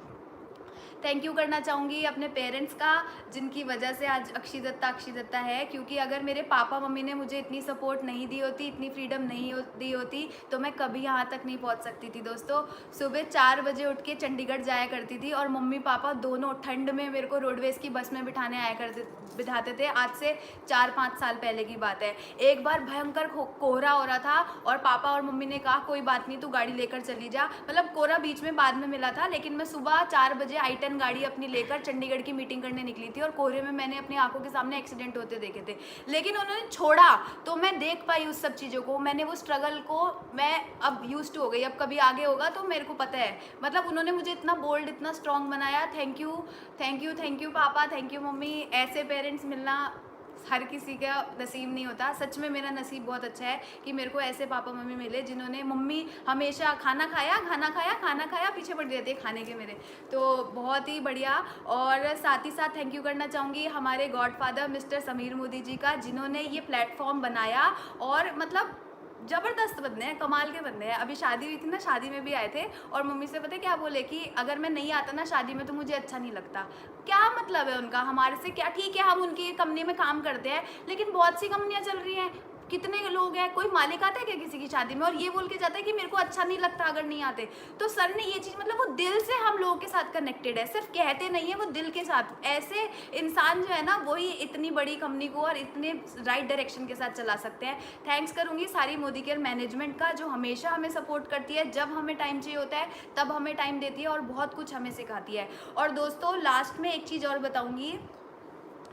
थैंक यू करना चाहूँगी अपने पेरेंट्स का, जिनकी वजह से आज अक्षी दत्ता है। क्योंकि अगर मेरे पापा मम्मी ने मुझे इतनी सपोर्ट नहीं दी होती, इतनी फ्रीडम नहीं दी होती, तो मैं कभी यहाँ तक नहीं पहुँच सकती थी। दोस्तों सुबह 4 बजे उठ के चंडीगढ़ जाया करती थी और मम्मी पापा दोनों ठंड में मेरे को रोडवेज़ की बस में बिठाते थे। आज से 4-5 साल पहले की बात है। एक बार भयंकर कोहरा हो रहा था और पापा और मम्मी ने कहा कोई बात नहीं, तू गाड़ी लेकर चली जा। मतलब कोहरा बीच में बाद में मिला था, लेकिन मैं सुबह 4 बजे I-10 गाड़ी अपनी लेकर चंडीगढ़ की मीटिंग करने निकली थी और कोहरे में मैंने अपनी आंखों के सामने एक्सीडेंट होते देखे थे। लेकिन उन्होंने छोड़ा तो मैं देख पाई उस सब चीज़ों को, मैंने वो स्ट्रगल को, मैं अब यूज्ड हो गई। अब कभी आगे होगा तो मेरे को पता है। मतलब उन्होंने मुझे इतना बोल्ड, इतना स्ट्रॉन्ग बनाया। Thank you thank you thank you पापा, थैंक यू मम्मी। ऐसे पेरेंट्स मिलना हर किसी का नसीब नहीं होता। सच में मेरा नसीब बहुत अच्छा है कि मेरे को ऐसे पापा मम्मी मिले, जिन्होंने, मम्मी हमेशा खाना खाया पीछे पड़ जाते हैं खाने के मेरे, तो बहुत ही बढ़िया। और साथ ही साथ थैंक यू करना चाहूँगी हमारे गॉडफादर मिस्टर समीर मोदी जी का, जिन्होंने ये प्लेटफॉर्म बनाया। और मतलब ज़बरदस्त बंदे हैं, कमाल के बंदे हैं। अभी शादी हुई थी ना, शादी में भी आए थे और मम्मी से पता है क्या बोले कि अगर मैं नहीं आता ना शादी में तो मुझे अच्छा नहीं लगता। क्या मतलब है उनका हमारे से? क्या, ठीक है हम उनकी कंपनी में काम करते हैं, लेकिन बहुत सी कंपनियां चल रही हैं, कितने लोग हैं, कोई मालिक आता है क्या किसी की शादी में और ये बोल के जाता है कि मेरे को अच्छा नहीं लगता अगर नहीं आते। तो सर ने ये चीज़, मतलब वो दिल से हम लोगों के साथ कनेक्टेड है, सिर्फ कहते नहीं है, वो दिल के साथ। ऐसे इंसान जो है ना, वही इतनी बड़ी कंपनी को और इतने राइट डायरेक्शन के साथ चला सकते हैं। थैंक्स करूँगी सारी मोदी केयर मैनेजमेंट का, जो हमेशा हमें सपोर्ट करती है, जब हमें टाइम चाहिए होता है तब हमें टाइम देती है और बहुत कुछ हमें सिखाती है। और दोस्तों लास्ट में एक चीज़ और बताऊँगी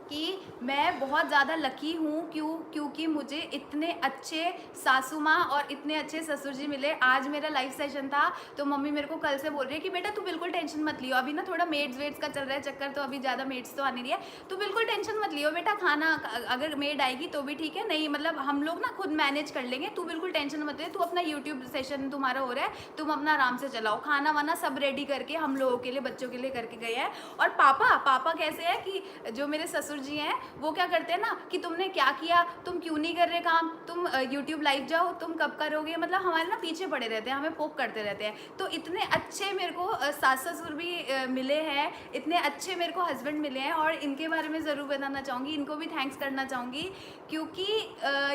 कि मैं बहुत ज़्यादा लकी हूँ, क्योंकि मुझे इतने अच्छे सासू माँ और इतने अच्छे ससुर जी मिले। आज मेरा लाइव सेशन था तो मम्मी मेरे को कल से बोल रही है कि बेटा तू बिल्कुल टेंशन मत लियो, अभी ना थोड़ा मेड्स वेड्स का चल रहा है चक्कर, तो अभी ज़्यादा मेड्स तो आ नहीं रही है, तू बिल्कुल टेंशन मत लियो बेटा, खाना अगर मेड आएगी तो भी ठीक है, नहीं मतलब हम लोग ना खुद मैनेज कर लेंगे, तू बिल्कुल टेंशन मत ले, तू अपना यूट्यूब सेशन तुम्हारा हो रहा है, तुम अपना आराम से चलाओ, खाना वाना सब रेडी करके हम लोगों के लिए, बच्चों के लिए करके गए हैं। और पापा कैसे है कि जो मेरे ससुर जी हैं वो क्या करते हैं ना कि तुमने क्या किया, तुम क्यों नहीं कर रहे काम, तुम यूट्यूब लाइव जाओ, तुम कब करोगे, मतलब हमारे ना पीछे पड़े रहते हैं, हमें पोक करते रहते हैं। तो इतने अच्छे मेरे को सास ससुर भी मिले हैं, इतने अच्छे मेरे को हस्बैंड मिले हैं, और इनके बारे में ज़रूर बताना चाहूँगी, इनको भी थैंक्स करना चाहूँगी, क्योंकि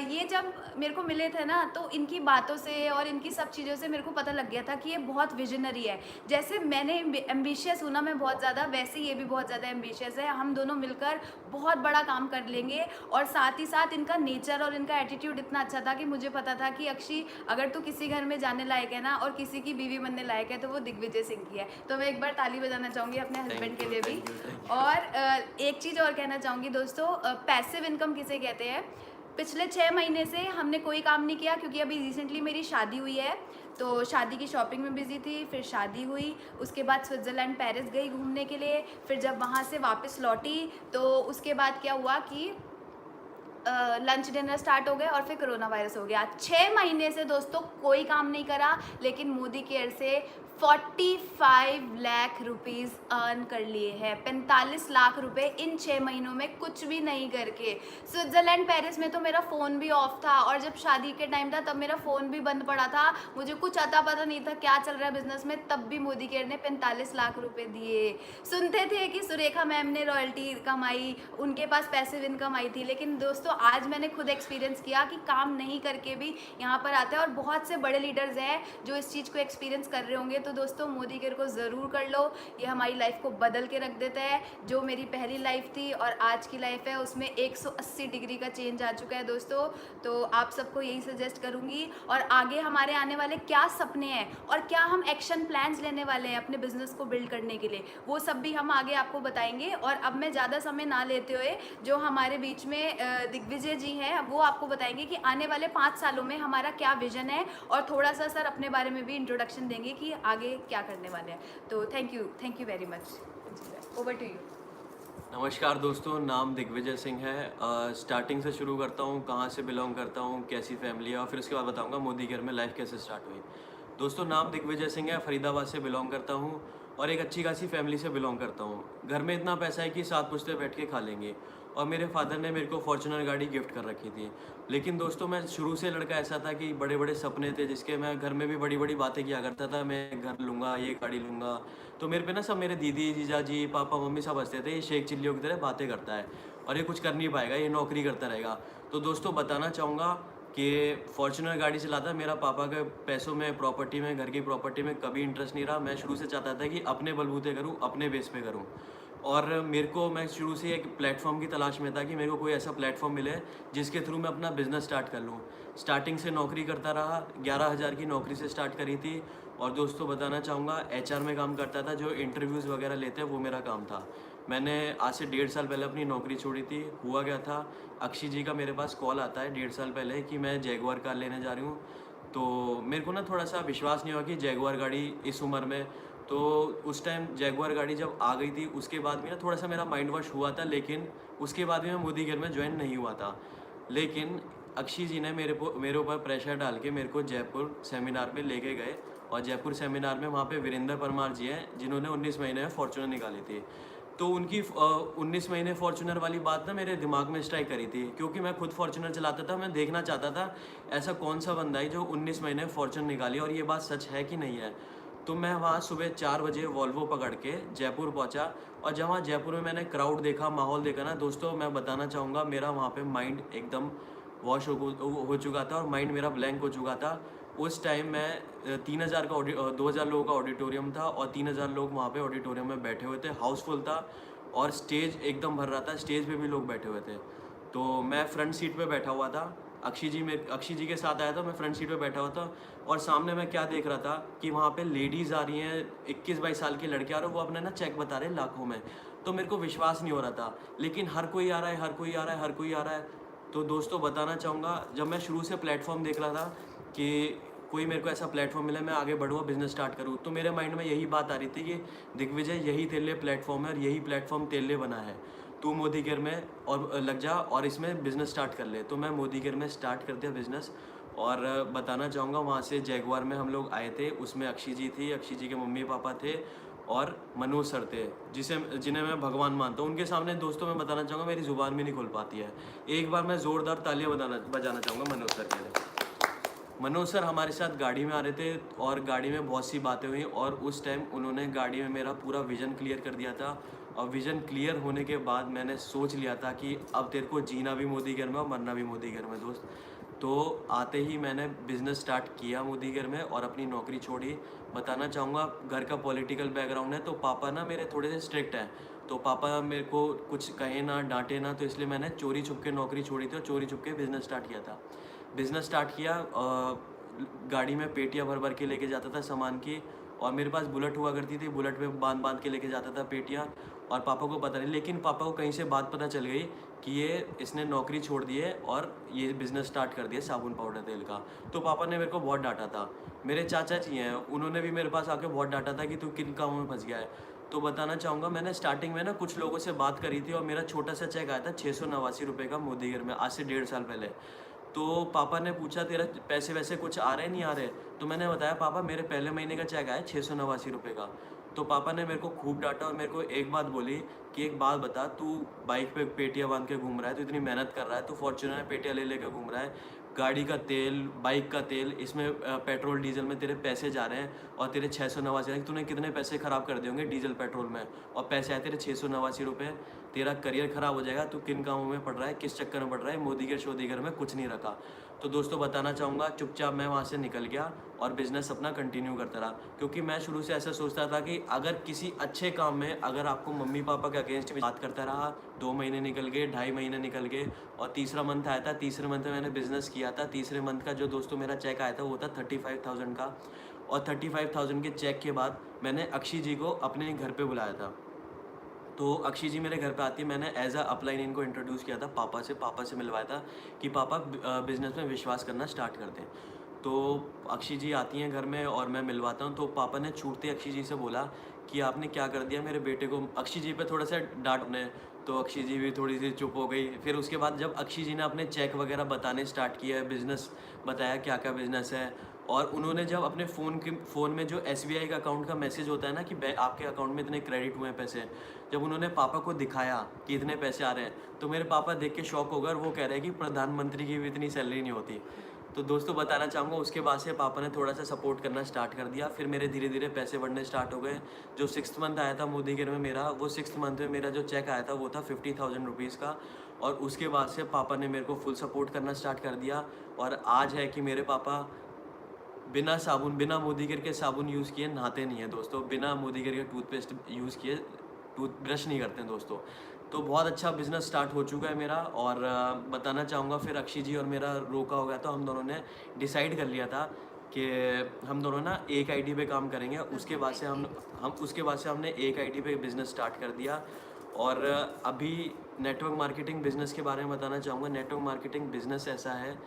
ये जब मेरे को मिले थे ना तो इनकी बातों से और इनकी सब चीज़ों से मेरे को पता लग गया था कि ये बहुत विजनरी है। जैसे मैंने एम्बिशियस हूँ ना मैं बहुत ज़्यादा, वैसे ये भी बहुत ज़्यादा एम्बिशियस है। हम दोनों मिलकर बहुत बड़ा काम कर लेंगे। और साथ ही साथ इनका नेचर और इनका एटीट्यूड इतना अच्छा था कि मुझे पता था कि अक्षी अगर तू किसी घर में जाने लायक है ना और किसी की बीवी बनने लायक है तो वो दिग्विजय सिंह की है। तो मैं एक बार ताली बजाना चाहूँगी अपने हस्बैंड के लिए भी। और एक चीज़ और कहना चाहूँगी दोस्तों, पैसिव इनकम किसे कहते हैं। पिछले 6 महीने से हमने कोई काम नहीं किया, क्योंकि अभी रिसेंटली मेरी शादी हुई है, तो शादी की शॉपिंग में बिजी थी, फिर शादी हुई, उसके बाद स्विट्ज़रलैंड पेरिस गई घूमने के लिए, फिर जब वहाँ से वापस लौटी तो उसके बाद क्या हुआ कि लंच डिनर स्टार्ट हो गए और फिर कोरोना वायरस हो गया। 6 महीने से दोस्तों कोई काम नहीं करा, लेकिन मोदी केयर से 45 लाख रुपीज़ अर्न कर लिए हैं। 45 लाख रुपए इन 6 महीनों में कुछ भी नहीं करके। स्विट्ज़रलैंड पेरिस में तो मेरा फ़ोन भी ऑफ था, और जब शादी के टाइम था तब मेरा फ़ोन भी बंद पड़ा था, मुझे कुछ अता पता नहीं था क्या चल रहा है बिजनेस में, तब भी मोदी केयर ने 45 लाख रुपए दिए। सुनते थे कि सुरेखा मैम ने रॉयल्टी कमाई, उनके पास पैसिव इनकम आई थी, लेकिन दोस्तों आज मैंने खुद एक्सपीरियंस किया कि काम नहीं करके भी यहाँ पर आते हैं, और बहुत से बड़े लीडर्स हैं जो इस चीज़ को एक्सपीरियंस कर रहे होंगे, तो दोस्तों मोदी केयर को ज़रूर कर लो। ये हमारी लाइफ को बदल के रख देता है। जो मेरी पहली लाइफ थी और आज की लाइफ है उसमें 180 डिग्री का चेंज आ चुका है दोस्तों। तो आप सबको यही सजेस्ट करूँगी। और आगे हमारे आने वाले क्या सपने हैं और क्या हम एक्शन प्लान्स लेने वाले हैं अपने बिजनेस को बिल्ड करने के लिए, वो सब भी हम आगे आपको बताएंगे। और अब मैं ज़्यादा समय ना लेते हुए जो हमारे बीच में दिग्विजय जी हैं वो आपको बताएंगे कि आने वाले 5 सालों में हमारा क्या विजन है, और थोड़ा सा सर अपने बारे में भी इंट्रोडक्शन देंगे कि आगे क्या करने वाले हैं। तो thank you very much. Over to you. नमस्कार दोस्तों, नाम दिग्विजय सिंह है। स्टार्टिंग से शुरू करता हूँ, कहाँ से बिलोंग करता हूँ, कैसी फैमिली है, और फिर उसके बाद बताऊँगा मोदी केयर में लाइफ कैसे स्टार्ट हुई। दोस्तों, नाम दिग्विजय सिंह है, फरीदाबाद से बिलोंग करता हूँ और एक अच्छी खासी फैमिली से बिलोंग करता हूँ। घर में इतना पैसा है कि 7 पुश्ते बैठ के खा लेंगे। और मेरे फादर ने मेरे को फॉर्च्यूनर गाड़ी गिफ्ट कर रखी थी। लेकिन दोस्तों, मैं शुरू से लड़का ऐसा था कि बड़े बड़े सपने थे जिसके मैं घर में भी बड़ी बड़ी बातें किया करता था। मैं घर लूँगा, ये गाड़ी लूँगा। तो मेरे पे ना सब मेरे दीदी, जीजा जी, पापा, मम्मी सब हंसते थे, ये शेख चिल्लियों की तरह बातें करता है और ये कुछ कर नहीं पाएगा, ये नौकरी करता रहेगा। तो दोस्तों, बताना चाहूँगा कि फॉर्च्यूनर गाड़ी चलाता। मेरा पापा के पैसों में, प्रॉपर्टी में, घर की प्रॉपर्टी में कभी इंटरेस्ट नहीं रहा। मैं शुरू से चाहता था कि अपने बलबूते करूँ, अपने बेस पे करूँ। और मैं शुरू से एक प्लेटफॉर्म की तलाश में था कि मेरे को कोई ऐसा प्लेटफॉर्म मिले जिसके थ्रू मैं अपना बिज़नेस स्टार्ट कर लूँ। स्टार्टिंग से नौकरी करता रहा, 11,000 की नौकरी से स्टार्ट करी थी। और दोस्तों, बताना चाहूँगा, एचआर में काम करता था, जो इंटरव्यूज़ वगैरह लेते हैं वो मेरा काम था। मैंने आज से 1.5 साल पहले अपनी नौकरी छोड़ी थी। हुआ क्या था, अक्षय जी का मेरे पास कॉल आता है 1.5 साल पहले कि मैं जैगुआर कार लेने जा रही हूँ। तो मेरे को ना थोड़ा सा विश्वास नहीं हुआ कि जैगुआर गाड़ी इस उम्र में। तो उस टाइम जैगुआर गाड़ी जब आ गई थी उसके बाद भी ना थोड़ा सा मेरा माइंड वॉश हुआ था, लेकिन उसके बाद भी मैं मोदी केयर में ज्वाइन नहीं हुआ था। लेकिन अक्षय जी ने मेरे ऊपर प्रेशर डाल के मेरे को जयपुर सेमिनार में लेके गए। और जयपुर सेमिनार में वहाँ पे वीरेंद्र परमार जी हैं जिन्होंने 19 महीने में फॉर्च्यूनर निकाली थी। तो उनकी 19 महीने फॉर्च्यूनर वाली बात ना मेरे दिमाग में स्ट्राइक करी थी, क्योंकि मैं खुद फॉर्च्यूनर चलाता था। मैं देखना चाहता था ऐसा कौन सा बंदा है जो 19 महीने फॉर्च्यूनर निकाली, और ये बात सच है कि नहीं है। तो मैं वहाँ सुबह 4 बजे वॉल्वो पकड़ के जयपुर पहुँचा। और जब वहाँ जयपुर में मैंने क्राउड देखा, माहौल देखा ना दोस्तों, मैं बताना चाहूँगा, मेरा वहाँ पे माइंड एकदम वॉश हो चुका था और माइंड मेरा ब्लैंक हो चुका था। उस टाइम मैं 3,000 का 2,000 लोगों का ऑडिटोरियम था और 3,000 लोग वहाँ पे ऑडिटोरियम में बैठे हुए थे। हाउसफुल था और स्टेज एकदम भर रहा था, स्टेज पे भी लोग बैठे हुए थे। तो मैं फ्रंट सीट पे बैठा हुआ था। अक्षय जी के साथ आया था, मैं फ्रंट सीट पे बैठा हुआ था। और सामने मैं क्या देख रहा था कि वहाँ पे लेडीज़ आ रही हैं, 21-22 साल की लड़कियाँ, और वो अपने ना चेक बता रहे हैं लाखों में। तो मेरे को विश्वास नहीं हो रहा था, लेकिन हर कोई आ रहा है, हर कोई आ रहा है, हर कोई आ रहा है। तो दोस्तों, बताना चाहूँगा, जब मैं शुरू से प्लेटफॉर्म देख रहा था कि कोई मेरे को ऐसा प्लेटफॉर्म मिला, मैं आगे बढ़ूँ, बिज़नेस स्टार्ट करूँ, तो मेरे माइंड में यही बात आ रही थी कि दिग्विजय, यही तेरे लिए प्लेटफॉर्म है और यही प्लेटफॉर्म तेरे लिए बना है। तू मोदी केयर में और लग जा और इसमें बिज़नेस स्टार्ट कर ले। तो मैं मोदी केयर में स्टार्ट कर दिया बिज़नेस। और बताना चाहूँगा, वहाँ से जैगुआर में हम लोग आए थे, उसमें अक्षय जी थी, अक्षय जी के मम्मी पापा थे और मनोज सर थे, जिन्हें मैं भगवान मानता हूँ। उनके सामने दोस्तों मैं बताना चाहूँगा, मेरी ज़ुबान भी नहीं खुल पाती है। एक बार मैं ज़ोरदार तालियाँ बजाना चाहूँगा मनोज सर के लिए। मनोज सर हमारे साथ गाड़ी में आ रहे थे और गाड़ी में बहुत सी बातें हुई, और उस टाइम उन्होंने गाड़ी में मेरा पूरा विज़न क्लियर कर दिया था। और विज़न क्लियर होने के बाद मैंने सोच लिया था कि अब तेरे को जीना भी मोदी केयर में और मरना भी मोदी केयर में दोस्त। तो आते ही मैंने बिज़नेस स्टार्ट किया मोदी केयर में और अपनी नौकरी छोड़ी। बताना चाहूँगा, घर का पॉलिटिकल बैकग्राउंड है, तो पापा ना मेरे थोड़े से स्ट्रिक्ट हैं। तो पापा मेरे को कुछ कहे ना, डांटे ना, तो इसलिए मैंने चोरी छुप के नौकरी छोड़ी थी और चोरी छुप के बिज़नेस स्टार्ट किया था। बिज़नेस स्टार्ट किया, गाड़ी में पेटियाँ भर भर के लेके जाता था सामान की, और मेरे पास बुलेट हुआ करती थी, बुलेट पे बांध बांध के लेके जाता था पेटियाँ। और पापा को पता नहीं, लेकिन पापा को कहीं से बात पता चल गई कि इसने नौकरी छोड़ दी है और ये बिज़नेस स्टार्ट कर दिया साबुन पाउडर तेल का। तो पापा ने मेरे को बहुत डांटा था। मेरे चाचा जी हैं, उन्होंने भी मेरे पास आके बहुत डांटा था कि तू किन कामों में फंस गया है। तो बताना चाहूँगा, मैंने स्टार्टिंग में ना कुछ लोगों से बात करी थी और मेरा छोटा सा चेक आया था 689 रुपये का मोदी केयर में, आज से 1.5 साल पहले। तो पापा ने पूछा, तेरा पैसे वैसे कुछ आ रहे नहीं आ रहे? तो मैंने बताया, पापा मेरे पहले महीने का चेक आया 689 रुपये का। तो पापा ने मेरे को खूब डांटा और मेरे को एक बात बोली कि एक बात बता, तू बाइक पे पेटियाँ बांध के घूम रहा है, तू इतनी मेहनत कर रहा है, तू फॉर्च्यूनर में पेटियाँ ले लेकर घूम रहा है, गाड़ी का तेल, बाइक का तेल, इसमें पेट्रोल डीजल में तेरे पैसे जा रहे हैं, और तेरे 689, तूने कितने पैसे ख़राब कर दिए होंगे डीजल पेट्रोल में, और पैसे आए तेरे 689 रुपये। तेरा करियर ख़राब हो जाएगा, तू किन कामों में पड़ रहा है, किस चक्कर में पड़ रहा है, मोदीगर शोदीगर में कुछ नहीं रखा। तो दोस्तों बताना चाहूँगा, चुपचाप मैं वहाँ से निकल गया और बिज़नेस अपना कंटिन्यू करता रहा, क्योंकि मैं शुरू से ऐसा सोचता था कि अगर किसी अच्छे काम में अगर आपको मम्मी पापा के अगेंस्ट में बात करता रहा, 2 महीने निकल गए, 2.5 महीने निकल गए और तीसरा मंथ आया था, तीसरे मंथ में मैंने बिज़नेस किया था। तीसरे मंथ का जो दोस्तों मेरा चेक आया था वो था 35,000 का, और 35,000 के चेक के बाद मैंने अक्षय जी को अपने घर पे बुलाया था। तो अक्षय जी मेरे घर पे आती है, मैंने एज़ अ अपलाइन इनको इंट्रोड्यूस किया था पापा से मिलवाया था कि पापा बिज़नेस में विश्वास करना स्टार्ट कर दें। तो अक्षय जी आती हैं घर में और मैं मिलवाता हूँ, तो पापा ने छूटते अक्षय जी से बोला कि आपने क्या कर दिया मेरे बेटे को। अक्षय जी पे थोड़ा सा डांट ने, तो अक्षय जी भी थोड़ी सी चुप हो गई। फिर उसके बाद जब अक्षय जी ने अपने चेक वगैरह बताने स्टार्ट किया, बिज़नेस बताया क्या क्या बिज़नेस है, और उन्होंने जब अपने फ़ोन में जो SBI का अकाउंट का मैसेज होता है ना कि आपके अकाउंट में इतने क्रेडिट हुए हैं पैसे, जब उन्होंने पापा को दिखाया कि इतने पैसे आ रहे हैं, तो मेरे पापा देख के शॉक हो गए और वो कह रहे हैं कि प्रधानमंत्री की भी इतनी सैलरी नहीं होती। तो दोस्तों बताना चाहूँगा, उसके बाद से पापा ने थोड़ा सा सपोर्ट करना स्टार्ट कर दिया। फिर मेरे धीरे धीरे पैसे बढ़ने स्टार्ट हो गए। जो 6th मंथ आया था मोदीगिर में मेरा, वो 6th मंथ में मेरा जो चेक आया था वो था 50,000 रुपीज़ का। और उसके बाद से पापा ने मेरे को फुल सपोर्ट करना स्टार्ट कर दिया। और आज है कि मेरे पापा बिना साबुन, बिना मोदीगिर के साबुन यूज़ किए नहाते नहीं हैं दोस्तों, बिना मोदीगिर के टूथपेस्ट यूज़ किए टूथब्रश नहीं करते हैं दोस्तों। तो बहुत अच्छा बिज़नेस स्टार्ट हो चुका है मेरा। और बताना चाहूँगा, फिर अक्षय जी और मेरा रोका हो गया, तो हम दोनों ने डिसाइड कर लिया था कि हम दोनों ना एक आईडी पे काम करेंगे। उसके बाद से हमने एक आईडी पे बिज़नेस स्टार्ट कर दिया। और अभी नेटवर्क मार्केटिंग बिज़नेस के बारे में बताना चाहूँगा। नेटवर्क मार्केटिंग बिज़नेस ऐसा है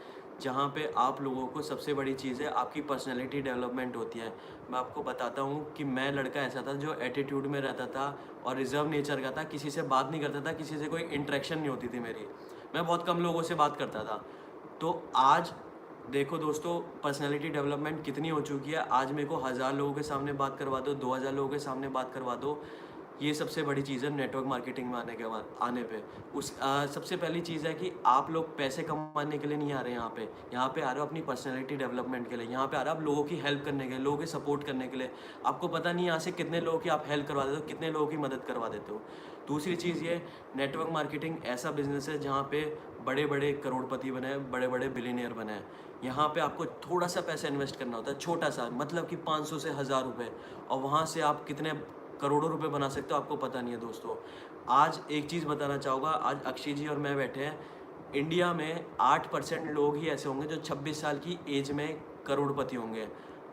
जहाँ पे आप लोगों को, सबसे बड़ी चीज़ है आपकी पर्सनैलिटी डेवलपमेंट होती है। मैं आपको बताता हूँ कि मैं लड़का ऐसा था जो एटीट्यूड में रहता था और रिज़र्व नेचर का था, किसी से बात नहीं करता था, किसी से कोई इंटरेक्शन नहीं होती थी मेरी, मैं बहुत कम लोगों से बात करता था। तो आज देखो दोस्तों, पर्सनैलिटी डेवलपमेंट कितनी हो चुकी है। आज मेरे को 1000 लोगों के सामने बात करवा दो, 2000 लोगों के सामने बात करवा दो, ये सबसे बड़ी चीज़ है नेटवर्क मार्केटिंग में आने पे। सबसे पहली चीज़ है कि आप लोग पैसे कमाने के लिए नहीं आ रहे यहाँ पे आ रहे हो अपनी पर्सनैलिटी डेवलपमेंट के लिए। यहाँ पे आ रहे हो आप लोगों की हेल्प करने के लिए, लोगों के सपोर्ट करने के लिए। आपको पता नहीं यहाँ से कितने लोगों की आप हेल्प करवा देते हो, कितने लोगों की मदद करवा देते हो। दूसरी चीज़ ये, नेटवर्क मार्केटिंग ऐसा बिजनेस है जहाँ पे बड़े बड़े करोड़पति बने, बड़े बड़े बिलियनियर बने हैं। यहाँ पे आपको थोड़ा सा पैसा इन्वेस्ट करना होता है, छोटा सा, मतलब कि 500 से 1000 रुपये, और वहाँ से आप कितने करोड़ों रुपए बना सकते हो आपको पता नहीं है दोस्तों। आज एक चीज़ बताना चाहूँगा, आज अक्षय जी और मैं बैठे हैं, इंडिया में 8% लोग ही ऐसे होंगे जो 26 साल की एज में करोड़पति होंगे।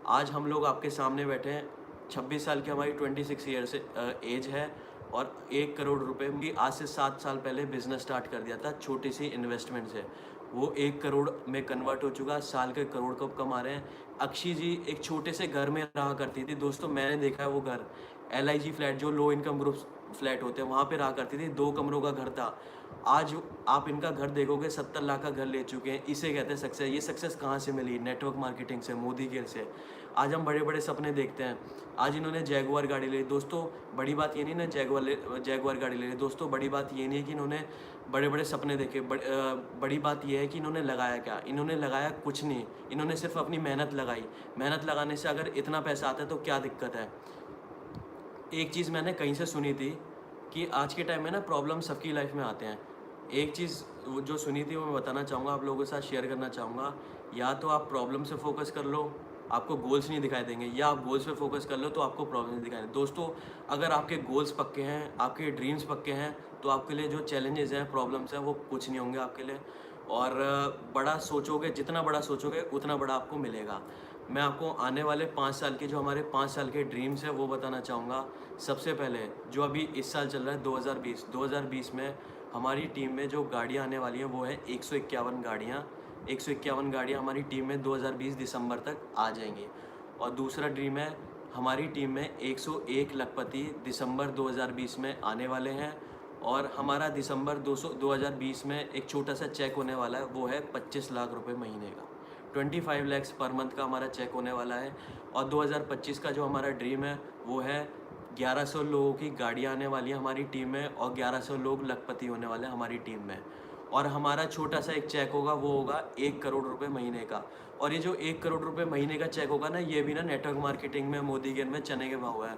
आज हम लोग आपके सामने बैठे हैं, 26 साल की हमारी 26 ईयर से एज है, और 1 करोड़ रुपए की आज से 7 साल पहले बिज़नेस स्टार्ट कर दिया था छोटी सी इन्वेस्टमेंट से। वो 1 करोड़ में कन्वर्ट हो चुका, साल के करोड़ कब कमा रहे हैं। अक्षय जी एक छोटे से घर में रहा करती थी दोस्तों, मैंने देखा है वो घर, LIG फ्लैट, जो लो इनकम ग्रुप फ्लैट होते हैं, वहाँ पे रहा करती थी, 2 कमरों का घर था। आज आप इनका घर देखोगे, 70 लाख का घर ले चुके हैं। इसे कहते हैं सक्सेस। ये सक्सेस कहाँ से मिली? नेटवर्क मार्केटिंग से, मोदीगिर से। आज हम बड़े बड़े सपने देखते हैं। आज इन्होंने जैगुआर गाड़ी ले ली दोस्तों, बड़ी बात ये नहीं ना जैगुआर गाड़ी ले ली दोस्तों, बड़ी बात ये नहीं है कि इन्होंने बड़े बड़े सपने देखे, बड़ी बात ये है कि इन्होंने लगाया क्या? इन्होंने लगाया कुछ नहीं, इन्होंने सिर्फ अपनी मेहनत लगाई। मेहनत लगाने से अगर इतना पैसा आता है तो क्या दिक्कत है? एक चीज़ मैंने कहीं से सुनी थी कि आज के टाइम में ना प्रॉब्लम सबकी लाइफ में आते हैं। एक चीज़ जो सुनी थी वो मैं बताना चाहूँगा, आप लोगों के साथ शेयर करना चाहूँगा। या तो आप प्रॉब्लम से फोकस कर लो, आपको गोल्स नहीं दिखाई देंगे, या आप गोल्स पे फोकस कर लो तो आपको प्रॉब्लम नहीं दिखाई देंगे। दोस्तों, अगर आपके गोल्स पक्के हैं, आपके ड्रीम्स पक्के हैं, तो आपके लिए जो चैलेंजेस हैं, प्रॉब्लम्स हैं, वो कुछ नहीं होंगे आपके लिए। और बड़ा सोचोगे, जितना बड़ा सोचोगे उतना बड़ा आपको मिलेगा। मैं आपको आने वाले 5 साल के, जो हमारे 5 साल के ड्रीम्स हैं, वो बताना चाहूँगा। सबसे पहले जो अभी इस साल चल रहा है 2020 में हमारी टीम में जो गाड़ियाँ आने वाली हैं वो है 151 गाड़ियाँ। 151 गाड़ियाँ हमारी टीम में 2020 दिसंबर तक आ जाएंगी। और दूसरा ड्रीम है, हमारी टीम में 101 लखपति दिसंबर 2020 में आने वाले हैं। और हमारा दिसंबर 2020 में एक छोटा सा चेक होने वाला है, वो है 25 लाख रुपए महीने का। 25 लैक्स पर मंथ का हमारा चेक होने वाला है। और 2025 का जो हमारा ड्रीम है वो है 1100 लोगों की गाड़ियाँ आने वाली हैं हमारी टीम में, और 1100 लोग लखपति होने वाले हैं हमारी टीम में। और हमारा छोटा सा एक चेक होगा, वो होगा 1 करोड़ रुपए महीने का। और ये जो 1 करोड़ रुपए महीने का चेक होगा ना, ये भी ना नेटवर्क मार्केटिंग में, मोदीगिर में चने के भाव है।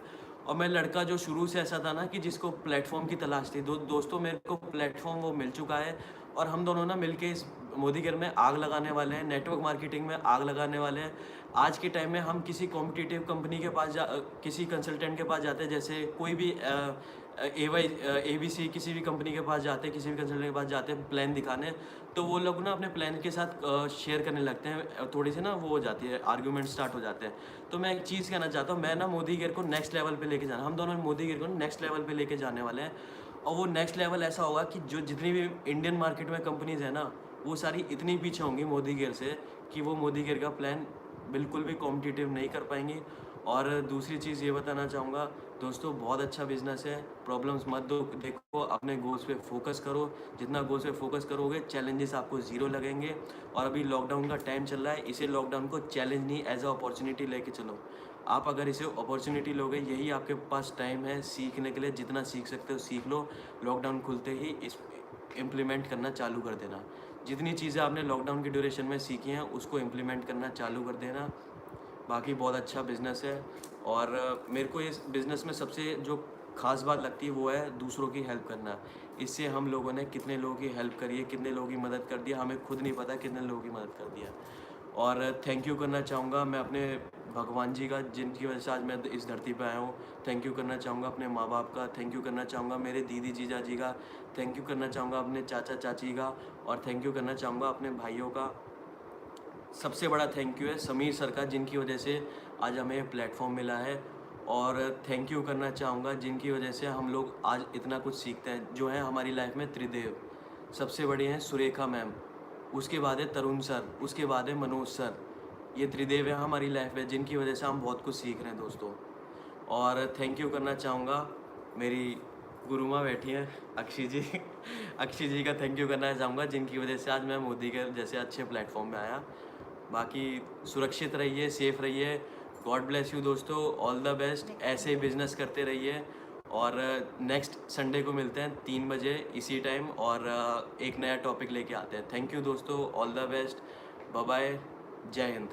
और मैं लड़का जो शुरू से ऐसा था ना कि जिसको प्लेटफॉर्म की तलाश थी। दोस्तों मेरे को प्लेटफॉर्म वो मिल चुका है और हम दोनों ना मिलके इस मोदी केयर में आग लगाने वाले हैं, नेटवर्क मार्केटिंग में आग लगाने वाले हैं। आज के टाइम में हम किसी कॉम्पिटिटिव कंपनी के पास किसी कंसल्टेंट के पास जाते हैं, जैसे कोई भी ABC किसी भी कंपनी के पास जाते हैं, किसी भी कंसल्टेंट के पास जाते हैं प्लान दिखाने, तो वो लोग ना अपने प्लान के साथ शेयर करने लगते हैं, थोड़ी सी ना वो हो जाती है, आर्ग्यूमेंट स्टार्ट हो जाते हैं। तो मैं एक चीज़ कहना चाहता हूँ, मैं ना मोदी केयर को नेक्स्ट लेवल पे लेके जाना, हम दोनों मोदी केयर को नेक्स्ट लेवल पे लेके जाने वाले हैं। और वो नेक्स्ट लेवल ऐसा होगा कि जो जितनी भी इंडियन मार्केट में कंपनीज़ है ना, वो सारी इतनी पीछे होंगी मोदी केयर से कि वो मोदी केयर का प्लान बिल्कुल भी कॉम्पिटिटिव नहीं कर पाएंगी। और दूसरी चीज़ ये बताना चाहूँगा दोस्तों, बहुत अच्छा बिजनेस है, प्रॉब्लम्स मत दो, देखो अपने गोल्स पे फोकस करो। जितना गोल्स पे फोकस करोगे चैलेंजेस आपको ज़ीरो लगेंगे। और अभी लॉकडाउन का टाइम चल रहा है, इसे लॉकडाउन को चैलेंज नहीं एज अ अपॉर्चुनिटी लेके चलो। आप अगर इसे अपॉर्चुनिटी लोगे, यही आपके पास टाइम है सीखने के लिए, जितना सीख सकते हो सीख लो। लॉकडाउन खुलते ही इस इम्प्लीमेंट करना चालू कर देना। जितनी चीज़ें आपने लॉकडाउन की ड्यूरेशन में सीखी हैं उसको इम्प्लीमेंट करना चालू कर देना। बाकी बहुत अच्छा बिज़नेस है। और मेरे को इस बिज़नेस में सबसे जो ख़ास बात लगती है वो है दूसरों की हेल्प करना। इससे हम लोगों ने कितने लोगों की हेल्प करी है, कितने लोगों की मदद कर दी है, हमें खुद नहीं पता कितने लोगों की मदद कर दिया। और थैंक यू करना चाहूँगा मैं अपने भगवान जी का, जिनकी वजह से आज मैं इस धरती पे आया हूँ। थैंक यू करना चाहूँगा अपने माँ बाप का, थैंक यू करना चाहूँगा मेरे दीदी जीजा जी का, थैंक यू करना चाहूँगा अपने चाचा चाची का, और थैंक यू करना चाहूँगा अपने भाइयों का। सबसे बड़ा थैंक यू है समीर सर का, जिनकी वजह से आज हमें प्लेटफॉर्म मिला है। और थैंक यू करना चाहूँगा जिनकी वजह से हम लोग आज इतना कुछ सीखते हैं, जो है हमारी लाइफ में त्रिदेव। सबसे बड़े हैं सुरेखा मैम, उसके बाद है तरुण सर, उसके बाद है मनोज सर। ये त्रिदेव है हमारी लाइफ में, जिनकी वजह से हम बहुत कुछ सीख रहे हैं दोस्तों। और थैंक यू करना चाहूँगा मेरी गुरु माँ बैठी हैं अक्षी जी अक्षी जी का थैंक यू करना चाहूँगा, जिनकी वजह से आज मैं मोदी के जैसे अच्छे प्लेटफॉर्म में आया। बाकी सुरक्षित रहिए, सेफ रहिए, गॉड ब्लेस यू दोस्तों, ऑल द बेस्ट, ऐसे ही बिजनेस करते रहिए। और नेक्स्ट संडे को मिलते हैं 3 बजे इसी टाइम, और एक नया टॉपिक लेके आते हैं। थैंक यू दोस्तों, all the best, bye bye, जय हिंद।